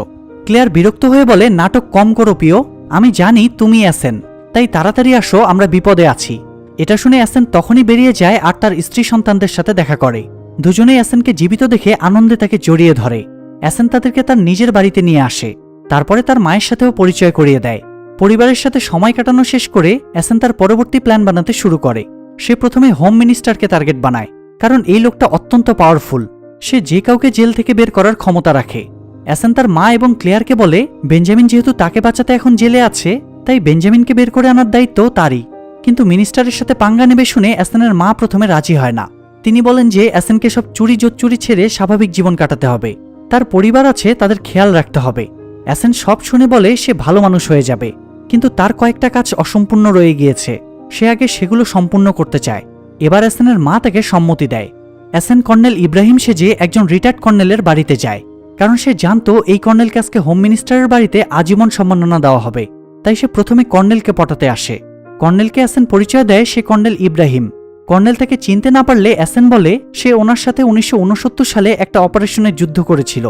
ক্লেয়ার বিরক্ত হয়ে বলে, নাটক কম করো প্রিয়, আমি জানি তুমি অ্যাসান, তাই তাড়াতাড়ি আসো, আমরা বিপদে আছি। এটা শুনে অ্যাসান তখনই বেরিয়ে যায় আর তার স্ত্রী সন্তানদের সাথে দেখা করে। দুজনেই অ্যাসানকে জীবিত দেখে আনন্দে তাকে জড়িয়ে ধরে। অ্যাসান তাদেরকে তার নিজের বাড়িতে নিয়ে আসে। তারপরে তার মায়ের সাথেও পরিচয় করিয়ে দেয়। পরিবারের সাথে সময় কাটানো শেষ করে অ্যাসান তার পরবর্তী প্ল্যান বানাতে শুরু করে। সে প্রথমে হোম মিনিস্টারকে টার্গেট বানায়, কারণ এই লোকটা অত্যন্ত পাওয়ারফুল। সে যে কাউকে জেল থেকে বের করার ক্ষমতা রাখে। অ্যাসান তার মা এবং ক্লেয়ারকে বলে, বেঞ্জামিন যেহেতু তাকে বাঁচাতে এখন জেলে আছে, তাই বেঞ্জামিনকে বের করে আনার দায়িত্ব তারই। কিন্তু মিনিস্টারের সাথে পাঙ্গা নেবে শুনে অ্যাসানের মা প্রথমে রাজি হয় না। তিনি বলেন যে অ্যাসানকে সব চুরি জোচ্চুরি ছেড়ে স্বাভাবিক জীবন কাটাতে হবে, তার পরিবার আছে, তাদের খেয়াল রাখতে হবে। অ্যাসান সব শুনে বলে সে ভালো মানুষ হয়ে যাবে, কিন্তু তার কয়েকটা কাজ অসম্পূর্ণ রয়ে গিয়েছে, সে আগে সেগুলো সম্পূর্ণ করতে চায়। এবার অ্যাসানের মা তাকে সম্মতি দেয়। অ্যাসান কর্নেল ইব্রাহিম সেজে একজন রিটায়ার্ড কর্নেলের বাড়িতে যায়, কারণ সে জানতো এই কর্নেলকে আজকে হোম মিনিস্টারের বাড়িতে আজীবন সম্মাননা দেওয়া হবে। তাই সে প্রথমে কর্নেলকে পটাতে আসে। কর্নেলকে অ্যাসান পরিচয় দেয় সে কর্নেল ইব্রাহিম। কর্নেল তাকে চিনতে না পারলে অ্যাসেন বলে সে ওনার সাথে 1969 সালে একটা অপারেশনে যুদ্ধ করেছিল।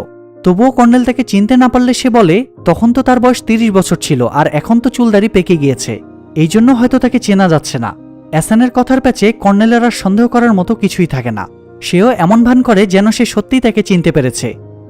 তবুও কর্নেল তাকে চিনতে না পারলে সে বলে তখন তো তার বয়স 30 বছর ছিল আর এখন তো চুলদাড়ি পেকে গিয়েছে, এই জন্য হয়তো তাকে চেনা যাচ্ছে না। অ্যাসেনের কথার প্যাচে কর্নেলের আর সন্দেহ করার মতো কিছুই থাকে না। সেও এমন ভান করে যেন সে সত্যিই তাকে চিনতে পেরেছে।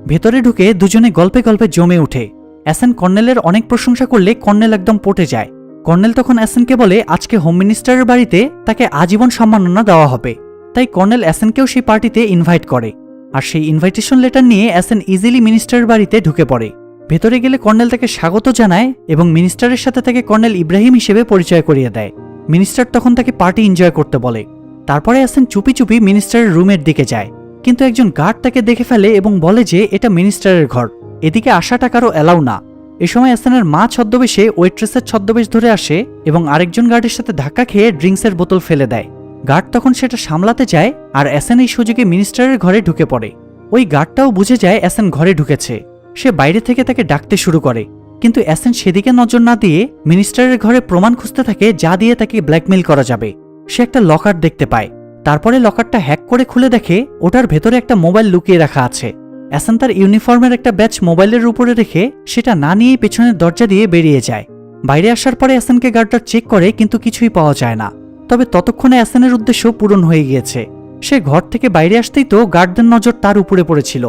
ভেতরে ঢুকে দুজনে গল্পে গল্পে জমে ওঠে। অ্যাসেন কর্নেলের অনেক প্রশংসা করলে কর্নেল একদম পটে যায়। কর্নেল তখন অ্যাসেনকে বলে আজকে হোম মিনিস্টারের বাড়িতে তাকে আজীবন সম্মাননা দেওয়া হবে। তাই কর্নেল অ্যাসেনকেও সেই পার্টিতে ইনভাইট করে। আর সেই ইনভাইটেশন লেটার নিয়ে অ্যাসেন ইজিলি মিনিস্টারের বাড়িতে ঢুকে পড়ে। ভেতরে গেলে কর্নেল তাকে স্বাগত জানায় এবং মিনিস্টারের সাথে তাকে কর্নেল ইব্রাহিম হিসেবে পরিচয় করিয়ে দেয়। মিনিস্টার তখন তাকে পার্টি এনজয় করতে বলে। তারপরে অ্যাসেন চুপি চুপি মিনিস্টারের রুমের দিকে যায়, কিন্তু একজন গার্ড তাকে দেখে ফেলে এবং বলে যে এটা মিনিস্টারের ঘর, এদিকে আসাটা কারো অ্যালাউ না। এ সময় অ্যাসেনের মা ছদ্মবেশে ওয়েট্রেসের ছদ্মবেশ ধরে আসে এবং আরেকজন গার্ডের সাথে ধাক্কা খেয়ে ড্রিঙ্কসের বোতল ফেলে দেয়। গার্ড তখন সেটা সামলাতে যায় আর অ্যাসেন এই সুযোগে মিনিস্টারের ঘরে ঢুকে পড়ে। ওই গার্ডটাও বুঝে যায় অ্যাসেন ঘরে ঢুকেছে। সে বাইরে থেকে তাকে ডাকতে শুরু করে, কিন্তু অ্যাসেন সেদিকে নজর না দিয়ে মিনিস্টারের ঘরে প্রমাণ খুঁজতে থাকে যা দিয়ে তাকে ব্ল্যাকমেইল করা যাবে। সে একটা লকার দেখতে পায়। তারপরে লকারটা হ্যাক করে খুলে দেখে ওটার ভেতরে একটা মোবাইল লুকিয়ে রাখা আছে। অ্যাসেন তার ইউনিফর্মের একটা ব্যাচ মোবাইলের উপরে রেখে সেটা না নিয়েই পেছনের দরজা দিয়ে বেরিয়ে যায়। বাইরে আসার পরে অ্যাসেনকে গার্ডটা চেক করে, কিন্তু কিছুই পাওয়া যায় না। তবে ততক্ষণে অ্যাসেনের উদ্দেশ্য পূরণ হয়ে গিয়েছে। সে ঘর থেকে বাইরে আসতেই তো গার্ডদের নজর তার উপরে পড়েছিল।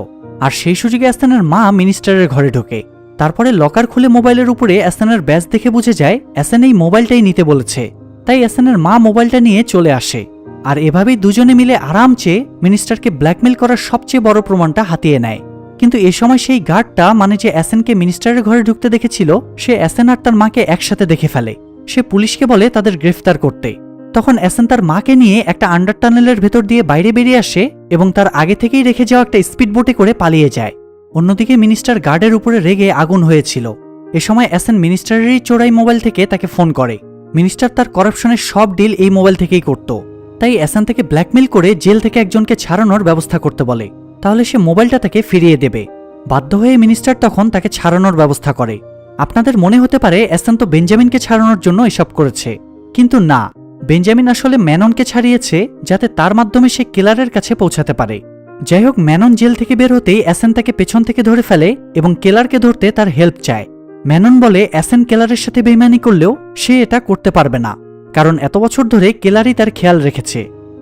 আর সেই সুযোগে অ্যাসেনের মা মিনিস্টারের ঘরে ঢোকে। তারপরে লকার খুলে মোবাইলের উপরে অ্যাসেনের ব্যাচ দেখে বুঝে যায় অ্যাসেন এই মোবাইলটাই নিতে বলেছে। তাই অ্যাসেনের মা মোবাইলটা নিয়ে চলে আসে। আর এভাবেই দুজনে মিলে আরামসে মিনিস্টারকে ব্ল্যাকমেইল করার সবচেয়ে বড় প্রমাণটা হাতিয়ে নেয়। কিন্তু এ সময় সেই গার্ডটা, মানে যে অ্যাসেনকে মিনিস্টারের ঘরে ঢুকতে দেখেছিল, সে অ্যাসেন আর তার মাকে একসাথে দেখে ফেলে। সে পুলিশকে বলে তাদের গ্রেফতার করতে। তখন অ্যাসেন তার মাকে নিয়ে একটা আন্ডার টানেলের ভেতর দিয়ে বাইরে বেরিয়ে আসে এবং তার আগে থেকেই রেখে যাওয়া একটা স্পিড বোটে করে পালিয়ে যায়। অন্যদিকে মিনিস্টার গার্ডের উপরে রেগে আগুন হয়েছিল। এ সময় অ্যাসেন মিনিস্টারেরই চোরাই মোবাইল থেকে তাকে ফোন করে। মিনিস্টার তার করাপশনের সব ডিল এই মোবাইল থেকেই করত। তাই অ্যাসেন থেকে ব্ল্যাকমেইল করে জেল থেকে একজনকে ছাড়ানোর ব্যবস্থা করতে বলে, তাহলে সে মোবাইলটা তাকে ফিরিয়ে দেবে। বাধ্য হয়ে মিনিস্টার তখন তাকে ছাড়ানোর ব্যবস্থা করে। আপনাদের মনে হতে পারে অ্যাসেন তো বেঞ্জামিনকে ছাড়ানোর জন্য এসব করেছে, কিন্তু না, বেঞ্জামিন আসলে ম্যাননকে ছাড়িয়েছে যাতে তার মাধ্যমে সে কেলারের কাছে পৌঁছাতে পারে। যাই হোক, ম্যানন জেল থেকে বের হতেই অ্যাসেন তাকে পেছন থেকে ধরে ফেলে এবং কেলারকে ধরতে তার হেল্প চায়। ম্যানন বলে অ্যাসেন কেলারের সাথে বেইমানি করলেও সে এটা করতে পারবে না, কারণ এত বছর ধরে কেলারই তার খেয়াল রেখেছে।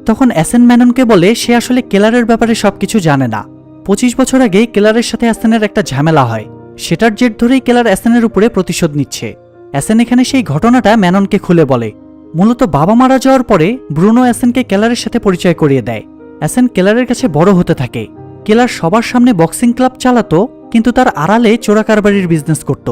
তখন অ্যাসেন ম্যাননকে বলে সে আসলে কেলারের ব্যাপারে সবকিছু জানে না। 25 বছর আগে কেলারের সাথে অ্যাসেনের একটা ঝামেলা হয়, সেটার জের ধরেই কেলার অ্যাসেনের উপরে প্রতিশোধ নিচ্ছে। অ্যাসেন এখানে সেই ঘটনাটা ম্যাননকে খুলে বলে। মূলত বাবা মারা যাওয়ার পরে ব্রুনো অ্যাসেনকে কেলারের সাথে পরিচয় করিয়ে দেয়। অ্যাসেন কেলারের কাছে বড় হতে থাকে। কেলার সবার সামনে বক্সিং ক্লাব চালাতো, কিন্তু তার আড়ালে চোরাকারবারির বিজনেস করত।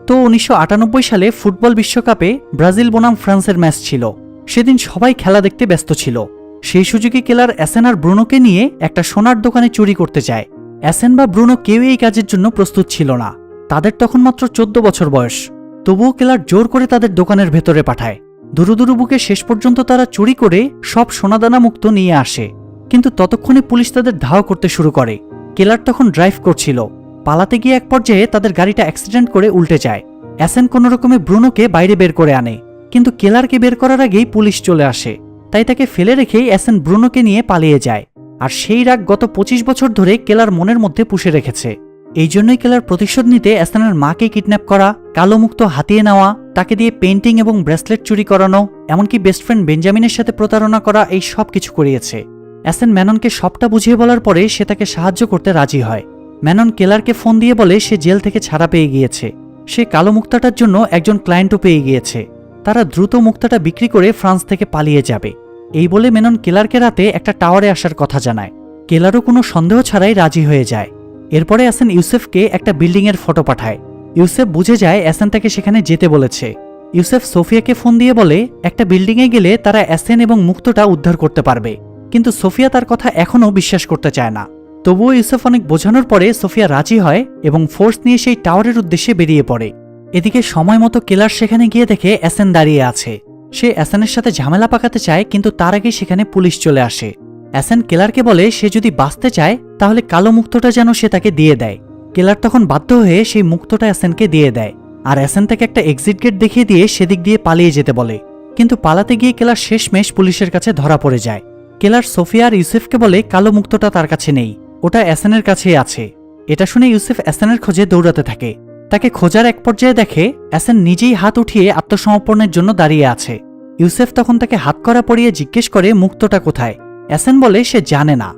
তো 1998 সালে ফুটবল বিশ্বকাপে ব্রাজিল বনাম ফ্রান্সের ম্যাচ ছিল। সেদিন সবাই খেলা দেখতে ব্যস্ত ছিল। সেই সুযোগে কেলার অ্যাসেন আর ব্রুনোকে নিয়ে একটা সোনার দোকানে চুরি করতে যায়। অ্যাসেন বা ব্রুনো কেউ এই কাজের জন্য প্রস্তুত ছিল না। তাদের তখন মাত্র 14 বছর বয়স। তবুও কেলার জোর করে তাদের দোকানের ভেতরে পাঠায়। দুরু দুরু বুকে শেষ পর্যন্ত তারা চুরি করে সব সোনাদানা মুক্ত নিয়ে আসে। কিন্তু ততক্ষণে পুলিশ তাদের ধাওয়া করতে শুরু করে। কেলার তখন ড্রাইভ করছিল। পালাতে গিয়ে এক পর্যায়ে তাদের গাড়িটা অ্যাক্সিডেন্ট করে উল্টে যায়। অ্যাসেন কোনো রকমে ব্রুনোকে বাইরে বের করে আনে, কিন্তু কেলারকে বের করার আগেই পুলিশ চলে আসে। তাই তাকে ফেলে রেখেই অ্যাসেন ব্রুনোকে নিয়ে পালিয়ে যায়। আর সেই রাগ গত 25 বছর ধরে কেলার মনের মধ্যে পুষে রেখেছে। এই জন্যই কেলার প্রতিশোধ নিতে অ্যাসেনের মাকে কিডন্যাপ করা, কালো মুক্ত হাতিয়ে নেওয়া, তাকে দিয়ে পেন্টিং এবং ব্রেসলেট চুরি করানো, এমনকি বেস্ট ফ্রেন্ড বেঞ্জামিনের সাথে প্রতারণা করা, এই সব কিছু করিয়েছে। অ্যাসেন ম্যাননকে সবটা বুঝিয়ে বলার পরে সে তাকে সাহায্য করতে রাজি হয়। ম্যানন কেলারকে ফোন দিয়ে বলে সে জেল থেকে ছাড়া পেয়ে গিয়েছে। সে কালো মুক্তাটার জন্য একজন ক্লায়েন্টও পেয়ে গিয়েছে। তারা দ্রুত মুক্তাটা বিক্রি করে ফ্রান্স থেকে পালিয়ে যাবে। এই বলে মেনন কেলারকে রাতে একটা টাওয়ারে আসার কথা জানায়। কেলারও কোনো সন্দেহ ছাড়াই রাজি হয়ে যায়। এরপরে অ্যাসেন ইউসেফকে একটা বিল্ডিংয়ের ফটো পাঠায়। ইউসেফ বুঝে যায় অ্যাসেন তাকে সেখানে যেতে বলেছে। ইউসেফ সোফিয়াকে ফোন দিয়ে বলে একটা বিল্ডিংয়ে গেলে তারা অ্যাসেন এবং মুক্তটা উদ্ধার করতে পারবে। কিন্তু সোফিয়া তার কথা এখনও বিশ্বাস করতে চায় না। তবুও ইউসেফ অনেক বোঝানোর পরে সোফিয়া রাজি হয় এবং ফোর্স নিয়ে সেই টাওয়ারের উদ্দেশ্যে বেরিয়ে পড়ে। এদিকে সময় মতো কেলার সেখানে গিয়ে দেখে অ্যাসেন দাঁড়িয়ে আছে। সে অ্যাসেনের সাথে ঝামেলা পাকাতে চায়, কিন্তু তার আগে সেখানে পুলিশ চলে আসে। অ্যাসেন কেলারকে বলে সে যদি বাঁচতে চায় তাহলে কালো মুক্তটা যেন সে তাকে দিয়ে দেয়। কেলার তখন বাধ্য হয়ে সেই মুক্তটা অ্যাসেনকে দিয়ে দেয়। আর অ্যাসেন তাকে একটা এক্সিট গেট দেখিয়ে দিয়ে সেদিক দিয়ে পালিয়ে যেতে বলে। কিন্তু পালাতে গিয়ে কেলার শেষমেশ পুলিশের কাছে ধরা পড়ে যায়। কেলার সোফিয়া আর ইউসেফকে বলে কালো মুক্তোটা তার কাছে নেই, ওটা অ্যাসানের কাছেই আছে। এটা শুনে ইউসেফ অ্যাসানের খোঁজে দৌড়াতে থাকে। তাকে খোঁজার এক পর্যায়ে দেখে অ্যাসান নিজেই হাত উঠিয়ে আত্মসমর্পণের জন্য দাঁড়িয়ে আছে। ইউসেফ তখন তাকে হাতকড়া পরিয়ে জিজ্ঞেস করে মুক্তোটা কোথায়। অ্যাসান বলে সে জানে না।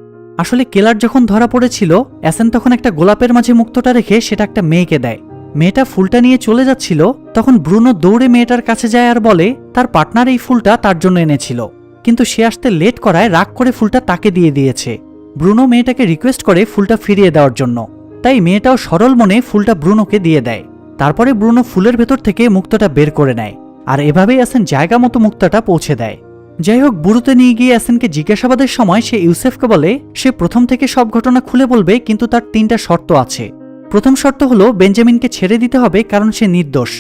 আসলে কেলার যখন ধরা পড়েছিল, অ্যাসান তখন একটা গোলাপের মাঝে মুক্তোটা রেখে সেটা একটা মেয়েকে দেয়। মেয়েটা ফুলটা নিয়ে চলে যাচ্ছিল, তখন ব্রুনো দৌড়ে মেয়েটার কাছে যায় আর বলে তার পার্টনার এই ফুলটা তার জন্য এনেছিল, কিন্তু সে আসতে লেট করায় রাগ করে ফুলটা তাকে দিয়ে দিয়েছে। ব্রুনো মেয়েটাকে রিকোয়েস্ট করে ফুলটা ফিরিয়ে দেওয়ার জন্য, তাই মেয়েটাও সরল মনে ফুলটা ব্রুনোকে দিয়ে দেয়। তারপরে ব্রুনো ফুলের ভেতর থেকে মুক্তোটা বের করে নেয়, আর এভাবেই অ্যাসান জায়গা মতো মুক্তোটা পৌঁছে দেয়। যাই হোক, বুড়োতে নিয়ে গিয়ে অ্যাসানকে জিজ্ঞাসাবাদের সময় সে ইউসেফকে বলে সে প্রথম থেকে সব ঘটনা খুলে বলবে, কিন্তু তার 3টা শর্ত আছে। প্রথম শর্ত হলো বেঞ্জামিনকে ছেড়ে দিতে হবে, কারণ সে নির্দোষ।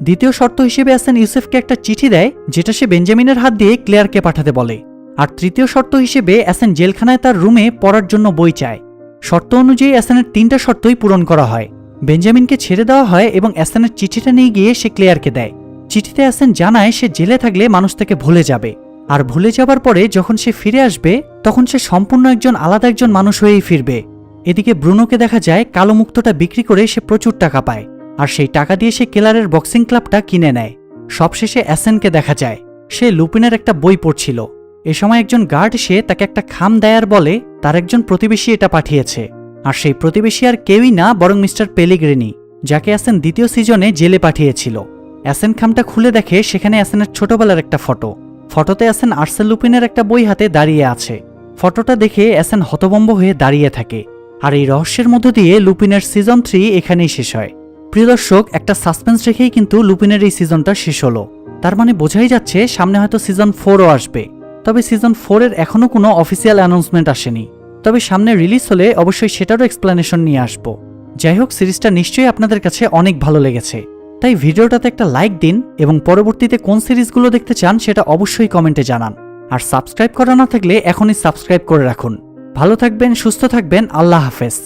দ্বিতীয় শর্ত হিসেবে অ্যাসান ইউসেফকে একটা চিঠি দেয়, যেটা সে বেঞ্জামিনের হাত দিয়ে ক্লেয়ারকে পাঠাতে বলে। আর তৃতীয় শর্ত হিসেবে অ্যাসান জেলখানায় তার রুমে পড়ার জন্য বই চায়। শর্ত অনুযায়ী অ্যাসানের 3টা শর্তই পূরণ করা হয়। বেঞ্জামিনকে ছেড়ে দেওয়া হয় এবং অ্যাসানের চিঠিটা নিয়ে গিয়ে সে ক্লেয়ারকে দেয়। চিঠিতে অ্যাসান জানায় সে জেলে থাকলে মানুষ তাকে ভুলে যাবে, আর ভুলে যাবার পরে যখন সে ফিরে আসবে তখন সে সম্পূর্ণ আলাদা একজন মানুষ হয়েই ফিরবে। এদিকে ব্রুনোকে দেখা যায় কালো মুক্তোটা বিক্রি করে সে প্রচুর টাকা পায়, আর সেই টাকা দিয়ে সে কেলারের বক্সিং ক্লাবটা কিনে নেয়। সবশেষে অ্যাসানকে দেখা যায় সে লুপিনের একটা বই পড়ছিল। এ সময় একজন গার্ড এসে তাকে একটা খাম দেয় আর বলে তার একজন প্রতিবেশী এটা পাঠিয়েছে, আর সেই প্রতিবেশী আর কেউই না বরং মিস্টার পেলিগ্রিনি, যাকে অ্যাসান দ্বিতীয় সিজনে জেলে পাঠিয়েছিল। অ্যাসান খামটা খুলে দেখে সেখানে অ্যাসানের ছোটবেলার একটা ফটোতে অ্যাসান আর্সেল লুপিনের একটা বই হাতে দাঁড়িয়ে আছে। ফটোটা দেখে অ্যাসান হতভম্ব হয়ে দাঁড়িয়ে থাকে। আর এই রহস্যের মধ্য দিয়ে লুপিনের সিজন 3 এখানেই শেষ হয়। প্রিয় দর্শক, একটা সাসপেন্স রেখেই কিন্তু লুপিনের এই সিজনটা শেষ হলো। তার মানে বোঝাই যাচ্ছে সামনে হয়তো সিজন 4ও আসবে। তবে সিজন 4 এর এখনো কোনো অফিসিয়াল অ্যানাউন্সমেন্ট আসেনি, তবে সামনে রিলিজ হলে অবশ্যই সেটারও এক্সপ্লেনেশন নিয়ে আসব। যাই হোক, সিরিজটা নিশ্চয়ই আপনাদের কাছে অনেক ভালো লেগেছে, তাই ভিডিওটাতে একটা লাইক দিন এবং পরবর্তীতে কোন সিরিজগুলো দেখতে চান সেটা অবশ্যই কমেন্টে জানান। আর সাবস্ক্রাইব করা না থাকলে এখনই সাবস্ক্রাইব করে রাখুন। ভালো থাকবেন, সুস্থ থাকবেন, আল্লাহ হাফেজ।